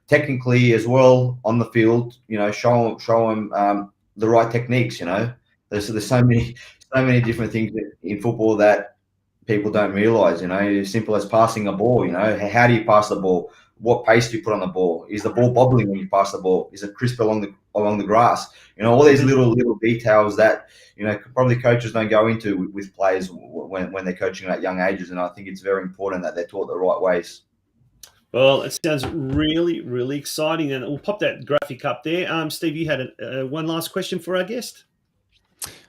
technically as well on the field, show them the right techniques. There's so many different things in football that people don't realise. As simple as passing a ball. How do you pass the ball? What pace do you put on the ball? Is the ball bobbling when you pass the ball? Is it crisp along the grass? All these little details that probably coaches don't go into with players when they're coaching at young ages. And I think it's very important that they're taught the right ways. Well, it sounds really, really exciting, and we'll pop that graphic up there. Steve, you had one last question for our guest.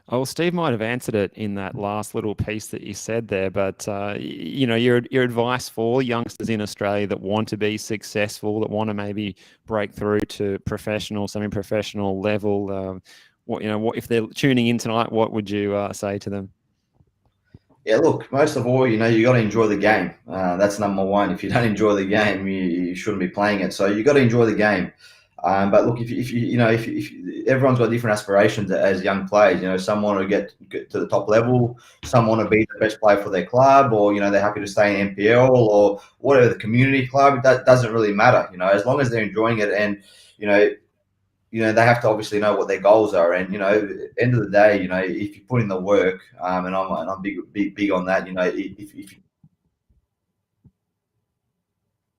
Oh, Steve might have answered it in that last little piece that you said there, but your advice for youngsters in Australia that want to be successful, that want to maybe break through to professional, semi-professional level, what if they're tuning in tonight, what would you say to them? Yeah, look, most of all, you got to enjoy the game. That's number one. If you don't enjoy the game, you shouldn't be playing it. So you got to enjoy the game. But look, if everyone's got different aspirations as young players, some want to get to the top level, some want to be the best player for their club, or they're happy to stay in NPL or whatever, the community club. That doesn't really matter, as long as they're enjoying it, and they have to obviously know what their goals are. And at the end of the day, if you put in the work, and I'm big on that, if you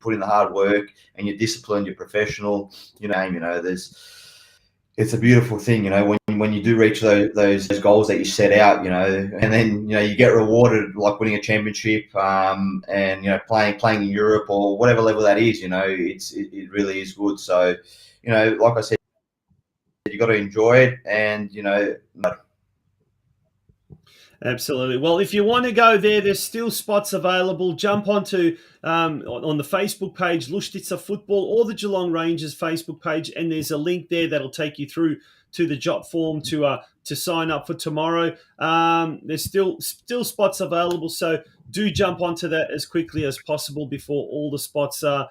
put in the hard work and you're disciplined, you're professional, it's a beautiful thing, when you do reach those goals that you set out, and then you get rewarded like winning a championship, and playing in Europe or whatever level that is, it really is good. So like I said, you got to enjoy it, and Absolutely. Well, if you want to go there, there's still spots available. Jump onto on the Facebook page, Lustica Football, or the Geelong Rangers Facebook page, and there's a link there that'll take you through to the job form to sign up for tomorrow. There's still spots available, so do jump onto that as quickly as possible before all the spots are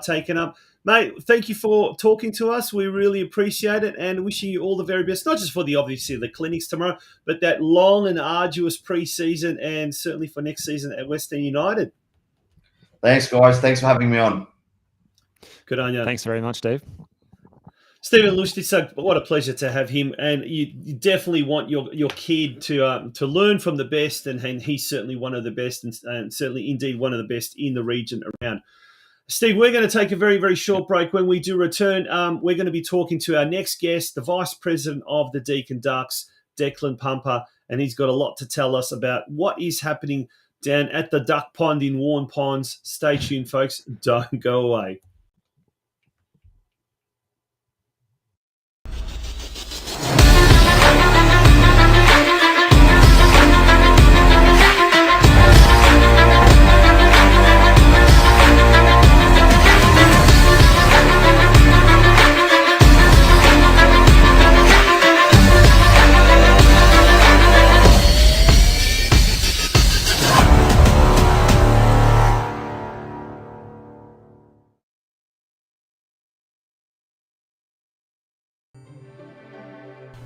taken up. Mate, thank you for talking to us. We really appreciate it and wishing you all the very best, not just for obviously the clinics tomorrow, but that long and arduous pre-season and certainly for next season at Western United. Thanks, guys. Thanks for having me on. Good on you. Thanks very much, Dave. Stephen Lustica, what a pleasure to have him. And you definitely want your kid to learn from the best, and he's certainly one of the best, and certainly indeed one of the best in the region around. Steve, we're going to take a very, very short break. When we do return, we're going to be talking to our next guest, the Vice President of the Deakin Ducks, Declan Pumpa, and he's got a lot to tell us about what is happening down at the Duck Pond in Warren Ponds. Stay tuned, folks. Don't go away.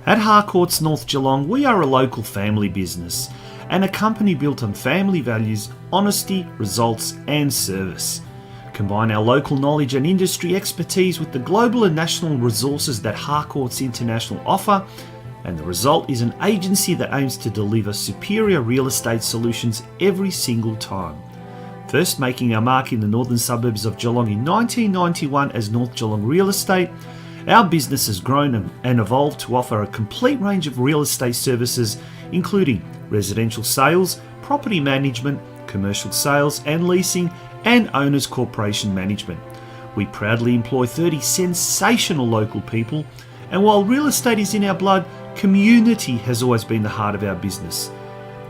At Harcourts North Geelong, we are a local family business and a company built on family values, honesty, results and service. Combine our local knowledge and industry expertise with the global and national resources that Harcourts International offer, and the result is an agency that aims to deliver superior real estate solutions every single time. First making our mark in the northern suburbs of Geelong in 1991 as North Geelong Real Estate, our business has grown and evolved to offer a complete range of real estate services, including residential sales, property management, commercial sales and leasing, and owners corporation management. We proudly employ 30 sensational local people, and while real estate is in our blood, community has always been the heart of our business.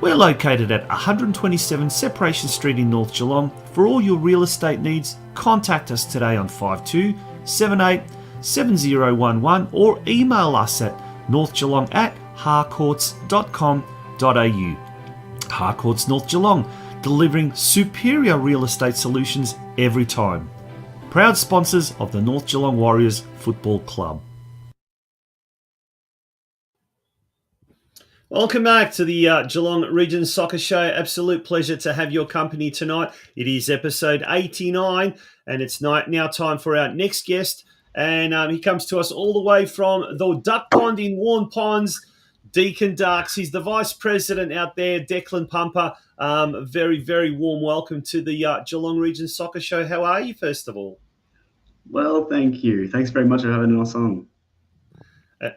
We're located at 127 Separation Street in North Geelong. For all your real estate needs, contact us today on 5278 7011 or email us at northgeelong@harcourts.com.au. Harcourts North Geelong, delivering superior real estate solutions every time. Proud sponsors of the North Geelong Warriors Football Club. Welcome back to the Geelong Region Soccer Show. Absolute pleasure to have your company tonight. It is episode 89 and it's now time for our next guest. And he comes to us all the way from the Duck Pond in Warren Ponds, Deakin Ducks. He's the Vice President out there, Declan Pumpa. Very, very warm welcome to the Geelong Region Soccer Show. How are you, first of all? Well, thank you. Thanks very much for having us on.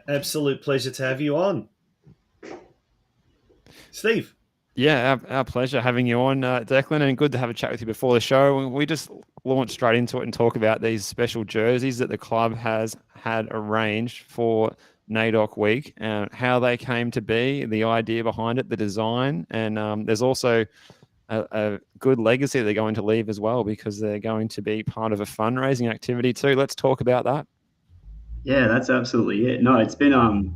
Absolute pleasure to have you on. Steve. Yeah, our pleasure having you on, Declan, and good to have a chat with you before the show. We just launch straight into it and talk about these special jerseys that the club has had arranged for NAIDOC week, how they came to be, the idea behind it, the design, and there's also a good legacy they're going to leave as well, because they're going to be part of a fundraising activity too. Let's talk about that. Yeah, that's absolutely it. No, it's been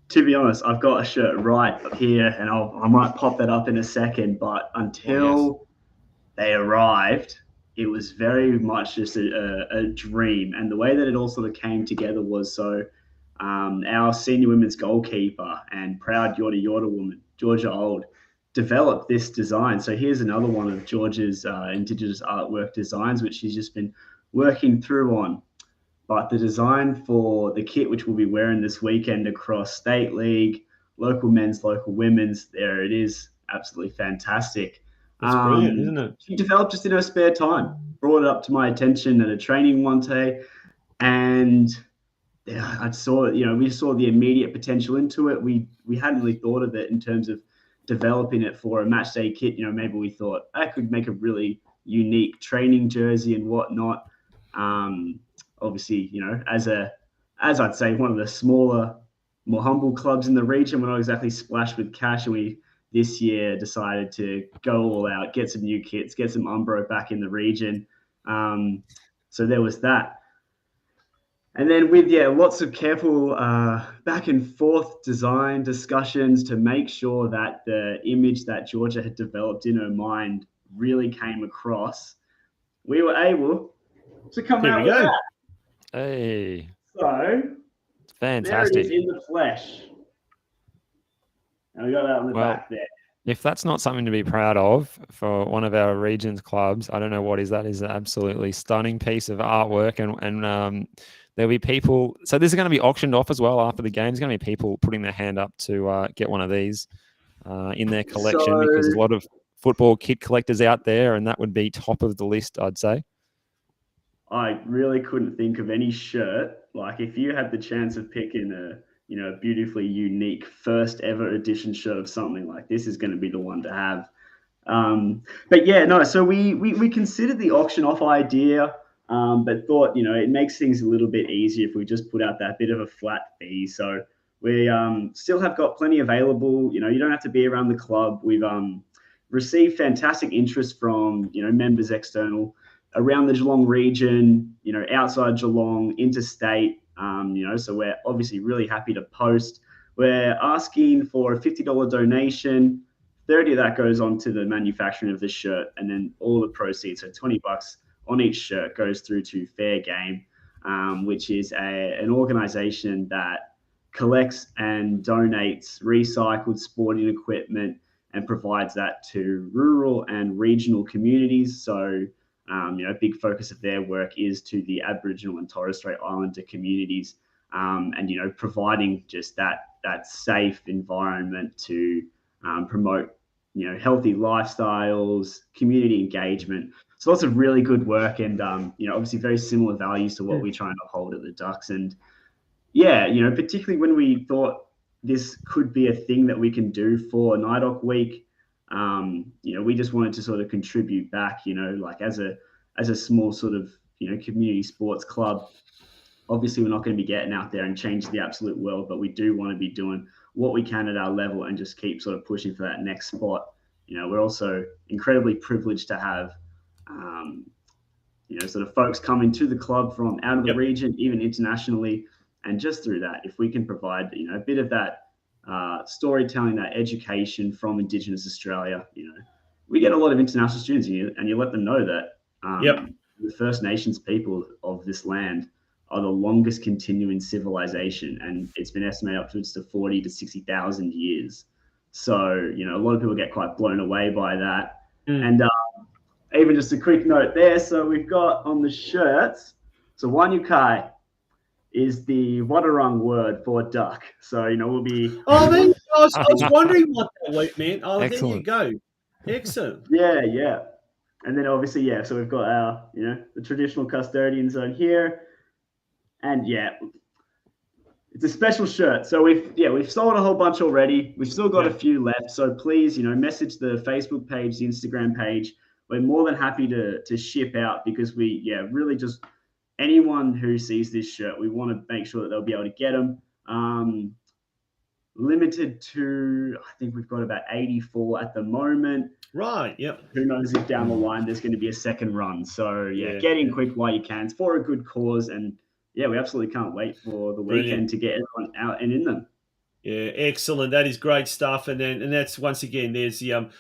to be honest, I've got a shirt right here, and I might pop that up in a second. But until they arrived, it was very much just a dream. And the way that it all sort of came together was our senior women's goalkeeper and proud Yorta Yorta woman, Georgia Old, developed this design. So here's another one of Georgia's Indigenous artwork designs, which she's just been working through on. But the design for the kit, which we'll be wearing this weekend across State League, local men's, local women's, there it is. Absolutely fantastic. It's brilliant, isn't it? She developed just in her spare time, brought it up to my attention at a training one day, and I saw, we saw the immediate potential into it. We hadn't really thought of it in terms of developing it for a match day kit. Maybe we thought I could make a really unique training jersey and whatnot. Obviously, as I'd say, one of the smaller, more humble clubs in the region, we're not exactly splashed with cash, and we this year decided to go all out, get some new kits, get some Umbro back in the region. So there was that. And then with, lots of careful back and forth design discussions to make sure that the image that Georgia had developed in her mind really came across, we were able to come There out we with go. that. Hey, So there it fantastic. is in the flesh. And we got that on the Well, back there. if that's not something to be proud of for one of our region's clubs, I don't know what is. That is an absolutely stunning piece of artwork, and there'll be people. So this is going to be auctioned off as well after the game. There's going to be people putting their hand up to get one of these in their collection because there's a lot of football kit collectors out there, and that would be top of the list, I'd say. I really couldn't think of any shirt. Like if you had the chance of picking a beautifully unique first ever edition shirt of something, like this is going to be the one to have. But yeah, no, so we considered the auction off idea, but thought, it makes things a little bit easier if we just put out that bit of a flat fee. So we still have got plenty available. You don't have to be around the club. We've received fantastic interest from, members external around the Geelong region, outside Geelong, interstate. So we're obviously really happy to post. We're asking for a $50 donation. 30 of that goes on to the manufacturing of the shirt, and then all the proceeds, so $20 on each shirt, goes through to Fair Game, which is an organization that collects and donates recycled sporting equipment and provides that to rural and regional communities. So a big focus of their work is to the Aboriginal and Torres Strait Islander communities, and providing just that safe environment to promote healthy lifestyles, community engagement. So lots of really good work, and obviously very similar values to what we try and uphold at the Ducks. And yeah, particularly when we thought this could be a thing that we can do for NAIDOC week. We just wanted to sort of contribute back, like as a small sort of, community sports club. Obviously, we're not going to be getting out there and change the absolute world, but we do want to be doing what we can at our level and just keep sort of pushing for that next spot. We're also incredibly privileged to have, sort of folks coming to the club from out of the region, even internationally. And just through that, if we can provide, a bit of that storytelling, that education from Indigenous Australia, we get a lot of international students here, and you let them know that the First Nations people of this land are the longest continuing civilization, and it's been estimated upwards to 40 to 60,000 years. So, a lot of people get quite blown away by that. And even just a quick note there. So we've got on the shirts, so Wanyukai is the Wadawurrung word for duck. So, we'll be... Oh, man, I was wondering what that meant. Oh, Excellent. There you go. Excellent. Yeah. And then obviously, so we've got our, the traditional custodians on here. And it's a special shirt. So we've sold a whole bunch already. We've still got a few left. So please, message the Facebook page, the Instagram page. We're more than happy to ship out, because we, really just anyone who sees this shirt, we want to make sure that they'll be able to get them. Limited to, I think we've got about 84 at the moment. Right, yep. Who knows if down the line there's going to be a second run. So, get in quick while you can. It's for a good cause. And, we absolutely can't wait for the weekend to get everyone out and in them. Yeah, excellent. That is great stuff. And that's once again, there's the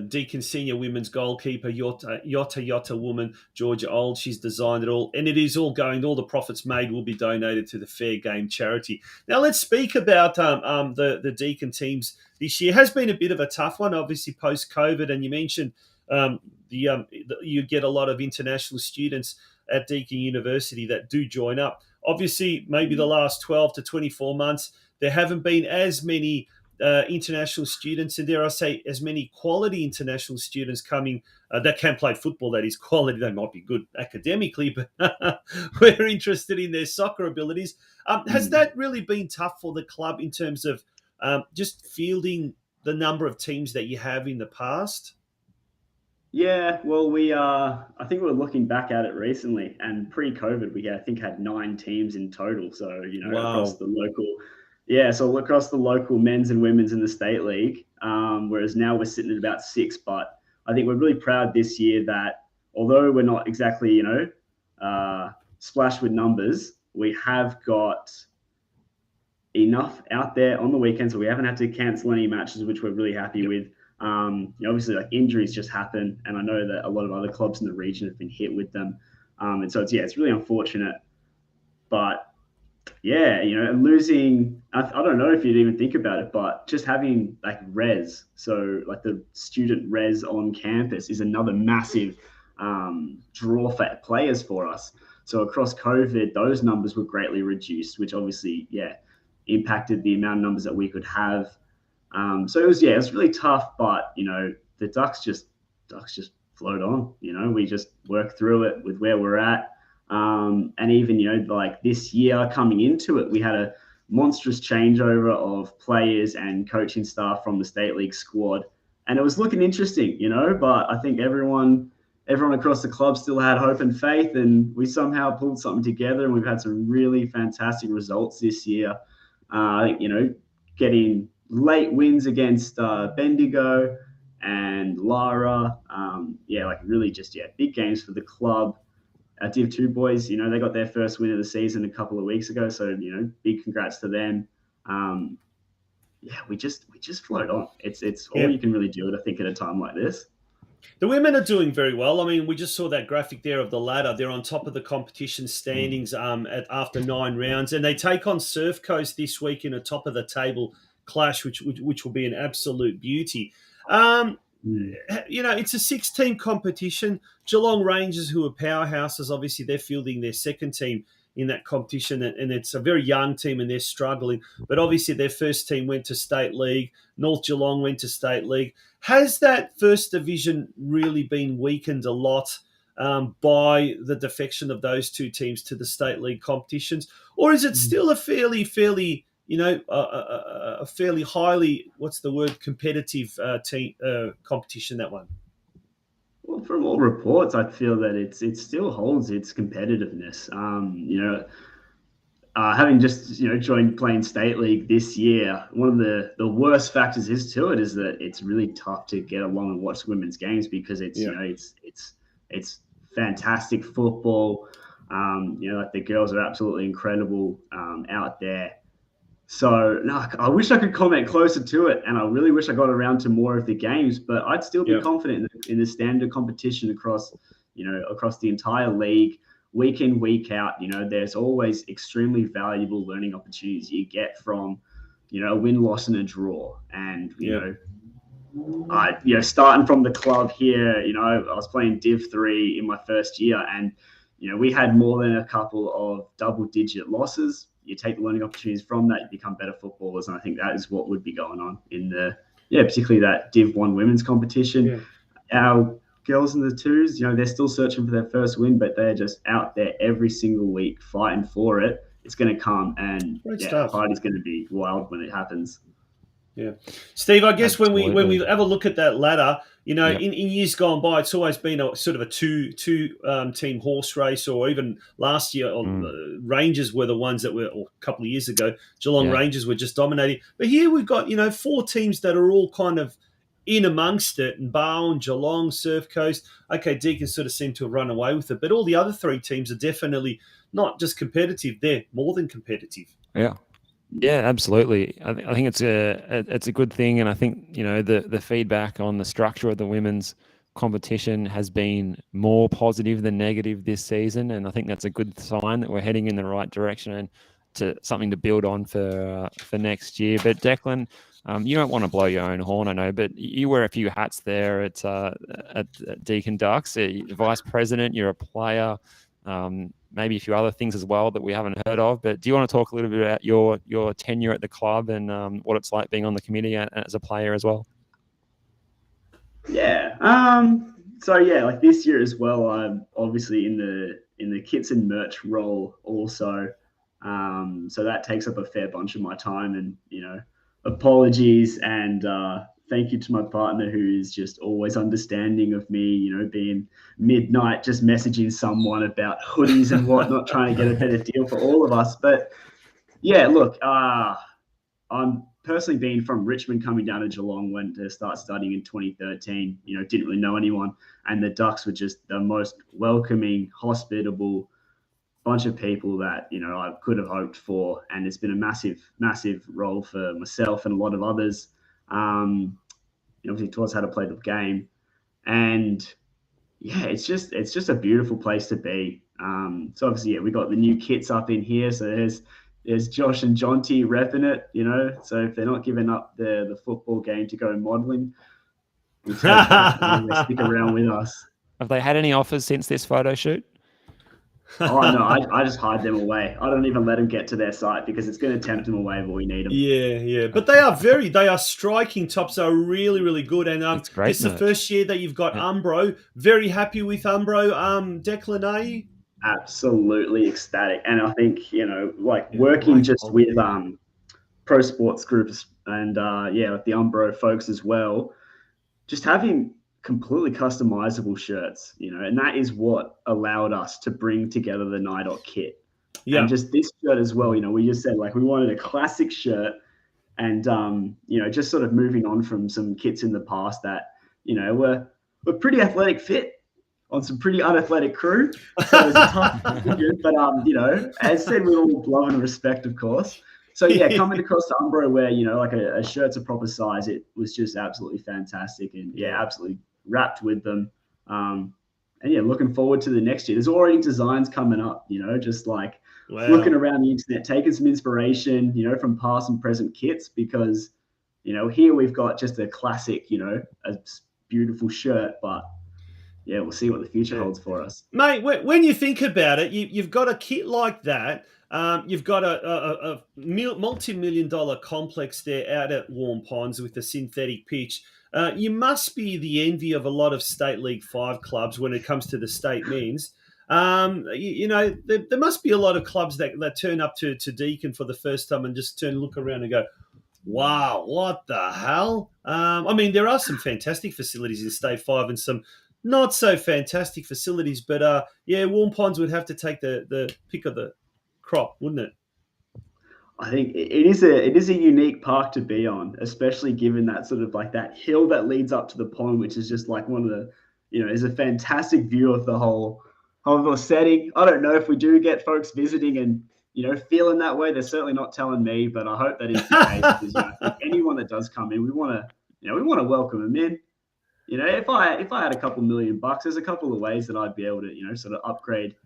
Deakin senior women's goalkeeper, Yotta woman, Georgia Old. She's designed it all, and it is all the profits made will be donated to the Fair Game charity. Now let's speak about the Deakin teams this year. Has been a bit of a tough one, obviously post-COVID, and you mentioned you get a lot of international students at Deakin University that do join up. Obviously, maybe the last 12 to 24 months, there haven't been as many international students, and dare I say, as many quality international students coming that can play football. That is quality. They might be good academically, but we're interested in their soccer abilities. Has that really been tough for the club in terms of just fielding the number of teams that you have in the past? Yeah, well, I think we were looking back at it recently, and pre-COVID, we I think had 9 teams in total. So, across the local men's and women's in the state league, whereas now we're sitting at about 6. But I think we're really proud this year that although we're not exactly, splashed with numbers, we have got enough out there on the weekend, so we haven't had to cancel any matches, which we're really happy with. Obviously, like injuries just happen, and I know that a lot of other clubs in the region have been hit with them. And so it's really unfortunate. But yeah, losing, I don't know if you'd even think about it, but just having like res, so like the student res on campus is another massive draw for players for us. So across COVID, those numbers were greatly reduced, which obviously, impacted the amount of numbers that we could have. So it was really tough, but the Ducks just flowed on. We just worked through it with where we're at. And even, like this year coming into it, we had a monstrous changeover of players and coaching staff from the State League squad. And it was looking interesting, but I think everyone across the club still had hope and faith, and we somehow pulled something together, and we've had some really fantastic results this year. I think, getting late wins against Bendigo and Lara. Really just, big games for the club. Our Div 2 boys, they got their first win of the season a couple of weeks ago. So, big congrats to them. We just float on. It's all you can really do, I think, at a time like this. The women are doing very well. I mean, we just saw that graphic there of the ladder. They're on top of the competition standings after 9 rounds, and they take on Surf Coast this week in a top of the table clash, which will be an absolute beauty. It's a 6-team competition. Geelong Rangers, who are powerhouses, obviously they're fielding their second team in that competition, and it's a very young team and they're struggling. But obviously their first team went to State League. North Geelong went to State League. Has that first division really been weakened a lot by the defection of those two teams to the State League competitions? Or is it still a fairly a fairly highly, competitive competition, that one? Well, from all reports, I feel that it still holds its competitiveness. Having just joined playing State League this year, one of the worst factors is that it's really tough to get along and watch women's games because it's fantastic football. Like the girls are absolutely incredible out there. So no, I wish I could comment closer to it, and I really wish I got around to more of the games. But I'd still be confident in the standard competition across the entire league, week in, week out. There's always extremely valuable learning opportunities you get from, a win, loss, and a draw. And starting from the club here, I was playing Div 3 in my first year, and we had more than a couple of double-digit losses. You take the learning opportunities from that, you become better footballers. And I think that is what would be going on in particularly that Div 1 women's competition. Yeah. Our girls in the twos, they're still searching for their first win, but they're just out there every single week fighting for it. It's going to come, and the party's going to be wild when it happens. Yeah, Steve, I guess when we have a look at that ladder, in years gone by, it's always been a sort of a two team horse race, or even last year, Rangers were the ones that were, or a couple of years ago, Geelong Rangers were just dominating. But here we've got 4 teams that are all kind of in amongst it, and Barwon, Geelong, Surf Coast. Okay, Deakin sort of seem to have run away with it, but all the other 3 teams are definitely not just competitive; they're more than competitive. Yeah. Yeah, absolutely. I think it's a good thing, and I think the feedback on the structure of the women's competition has been more positive than negative this season, and I think that's a good sign that we're heading in the right direction and to something to build on for next year. But Declan, you don't want to blow your own horn, I know, but you wear a few hats there at Deakin Ducks. You're vice president, you're a player. Maybe a few other things as well that we haven't heard of. But do you want to talk a little bit about your tenure at the club and what it's like being on the committee as a player as well? Yeah. Like this year as well, I'm obviously in the kits and merch role also. So that takes up a fair bunch of my time, and apologies and thank you to my partner, who is just always understanding of me, being midnight, just messaging someone about hoodies and whatnot, trying to get a better deal for all of us. But yeah, look, I'm personally being from Richmond, coming down to Geelong, went to start studying in 2013, didn't really know anyone. And the Ducks were just the most welcoming, hospitable bunch of people that, I could have hoped for. And it's been a massive, massive role for myself and a lot of others. Obviously taught us how to play the game. And yeah, it's just a beautiful place to be. So obviously, yeah, we got the new kits up in here. So there's Josh and Jonty repping it, So if they're not giving up the football game to go modelling, we'll take that as long as they stick around with us. Have they had any offers since this photo shoot? Oh, no, I just hide them away. I don't even let them get to their site because it's going to tempt them away when we need them. Yeah. But they are striking tops. They are really, really good. And It's great. It's the first year that you've got Umbro. Very happy with Umbro. Declan, are you? Absolutely ecstatic. And I think, working just with pro sports groups and, with the Umbro folks as well, just having completely customizable shirts, and that is what allowed us to bring together the NAIDOC kit. Yeah. And just this shirt as well, we just said we wanted a classic shirt and, just sort of moving on from some kits in the past that, were pretty athletic fit on some pretty unathletic crew. So it was a tough decision, but, as said, with all love and respect, of course. So, yeah, coming across to Umbro where, a shirt's a proper size, it was just absolutely fantastic and, absolutely wrapped with them. And, looking forward to the next year. There's already designs coming up, just looking around the internet, taking some inspiration, from past and present kits because, here we've got just a classic, a beautiful shirt, but, we'll see what the future holds for us. Mate, when you think about it, you've got a kit like that. You've got a multi-million-dollar complex there out at Warm Ponds with the synthetic pitch. You must be the envy of a lot of State League 5 clubs when it comes to the state men's. There must be a lot of clubs that turn up to Deakin for the first time and just look around and go, wow, what the hell? There are some fantastic facilities in State 5 and some not so fantastic facilities, but Warm Ponds would have to take the pick of the crop, wouldn't it? I think it is a unique park to be on, especially given that sort of that hill that leads up to the pond, which is just one of the, is a fantastic view of the whole setting. I don't know if we do get folks visiting and, feeling that way. They're certainly not telling me, but I hope that is the case because, anyone that does come in, we want to welcome them in. If I had a couple $1 million, there's a couple of ways that I'd be able to, sort of upgrade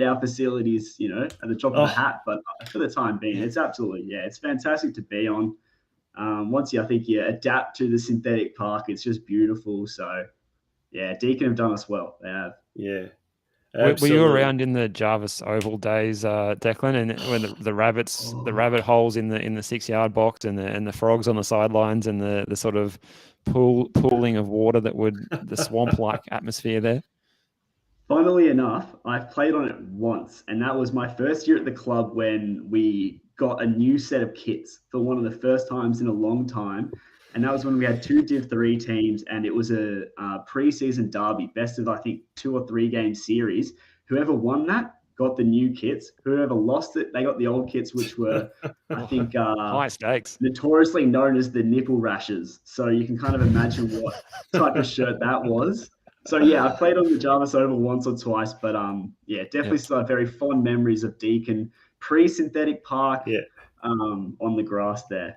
our facilities, at the top of the hat. But for the time being, it's absolutely, it's fantastic to be on. Once you adapt to the synthetic park, it's just beautiful. So, Deakin have done us well. They have. Yeah. Were you around in the Jarvis Oval days, Declan, and when the rabbit holes in the 6-yard box and the frogs on the sidelines and the sort of pooling of water the swamp-like atmosphere there? Funnily enough, I've played on it once, and that was my first year at the club when we got a new set of kits for one of the first times in a long time. And that was when we had 2 Div 3 teams, and it was a pre-season derby, best of, I think, 2 or 3 game series. Whoever won that got the new kits. Whoever lost it, they got the old kits, which were, I think, high stakes, notoriously known as the nipple rashes. So you can kind of imagine what type of shirt that was. So, I played on the Jarvis Oval once or twice, but, definitely still have very fond memories of Deakin, pre-synthetic park on the grass there.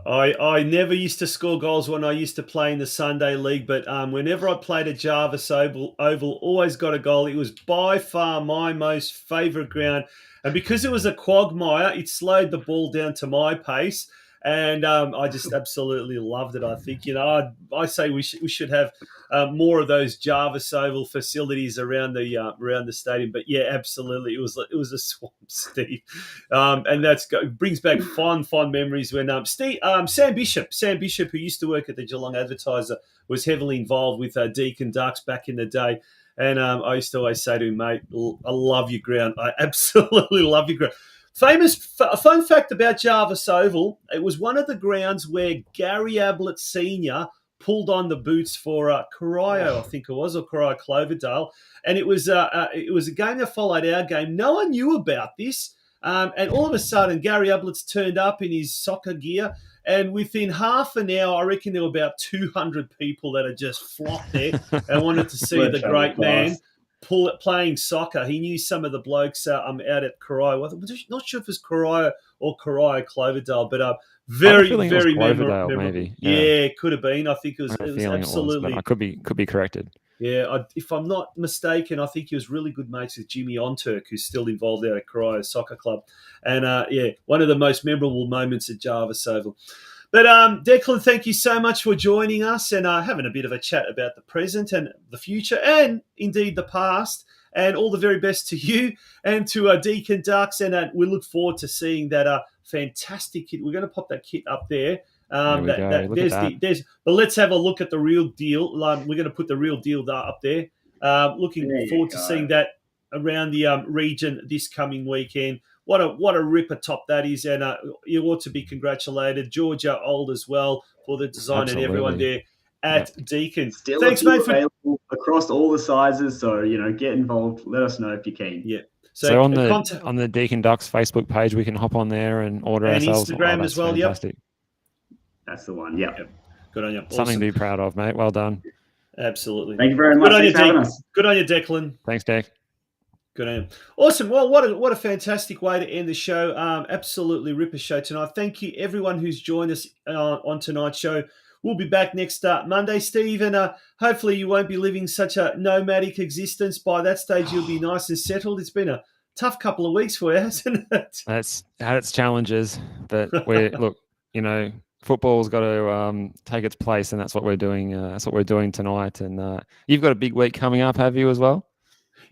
I never used to score goals when I used to play in the Sunday League, but whenever I played at Jarvis Oval, always got a goal. It was by far my most favourite ground. And because it was a quagmire, it slowed the ball down to my pace. And I just absolutely loved it. I think, I say we should have more of those Jarvis Oval facilities around the stadium. But absolutely, it was a swamp, Steve, and brings back fond memories when Sam Bishop, who used to work at the Geelong Advertiser, was heavily involved with Deakin Ducks back in the day. And I used to always say to him, mate, I love your ground. I absolutely love your ground. Fun fact about Jarvis Oval, it was one of the grounds where Gary Ablett Sr. pulled on the boots for Corio, I think it was, or Corio Cloverdale. And it was a game that followed our game. No one knew about this. And all of a sudden, Gary Ablett's turned up in his soccer gear. And within half an hour, I reckon there were about 200 people that had just flocked there and wanted to see the great man playing soccer. He knew some of the blokes out at Corio. I'm not sure if it was Corio or Corio Cloverdale, but very memorable. Maybe. Yeah, it could have been. I think it was absolutely. I could be corrected. Yeah, if I'm not mistaken, I think he was really good mates with Jimmy Onturk, who's still involved out at Corio Soccer Club. And one of the most memorable moments at Jarvis Oval. But Declan, thank you so much for joining us and having a bit of a chat about the present and the future and indeed the past. And all the very best to you and to Deakin Ducks. And we look forward to seeing that fantastic kit. We're going to pop that kit up there. There we go. Look at that. But let's have a look at the real deal. We're going to put the real deal up there. Looking forward to seeing that around the region this coming weekend. What a ripper top that is, and you ought to be congratulated, Georgia Old as well for the design. Absolutely. And everyone there at Deakin. Still Thanks, mate, available across all the sizes. So get involved. Let us know if you can. Yeah. So on the Deakin Ducks Facebook page, we can hop on there and order ourselves. Instagram as well. Fantastic. Yep. That's the one. Yep. Good on you. Something to be proud of, mate. Well done. Absolutely. Thank you very much. Good on you, Declan. Thanks, Deck. Good on you. Awesome. Well, what a fantastic way to end the show. Absolutely ripper show tonight. Thank you, everyone who's joined us on tonight's show. We'll be back next Monday, Steve, and hopefully you won't be living such a nomadic existence. By that stage, you'll be nice and settled. It's been a tough couple of weeks for you, hasn't it? That's had its challenges, but look, football's got to take its place, and that's what we're doing. That's what we're doing tonight. And you've got a big week coming up, have you, as well?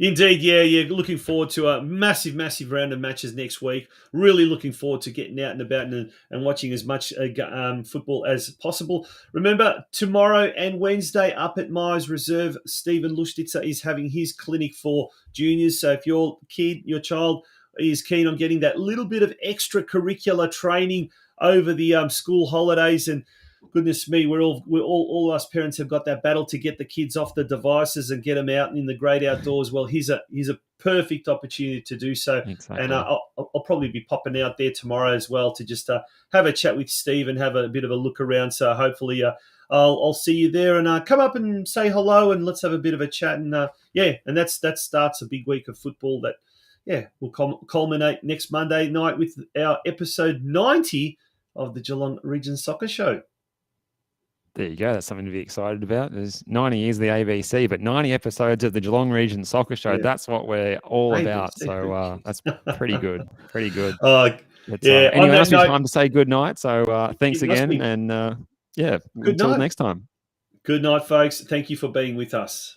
Indeed, yeah. Looking forward to a massive round of matches next week. Really looking forward to getting out and about and watching as much football as possible. Remember, tomorrow and Wednesday up at Myers Reserve, Stephen Lustica is having his clinic for juniors. So if your child is keen on getting that little bit of extracurricular training over the school holidays, and goodness me, we're all of us parents have got that battle to get the kids off the devices and get them out in the great outdoors. Well, here's a perfect opportunity to do so. Exactly. And I'll probably be popping out there tomorrow as well to just have a chat with Steve and have a bit of a look around. So hopefully I'll see you there and come up and say hello and let's have a bit of a chat. And and that starts a big week of football that will culminate next Monday night with our episode 90 of the Geelong Region Soccer Show. There you go. That's something to be excited about. There's 90 years of the ABC, but 90 episodes of the Geelong Region Soccer Show. Yeah. That's what we're all about. So that's pretty good. Pretty good. Anyway, it's time to say good night. So thanks again. And until next time. Good night, folks. Thank you for being with us.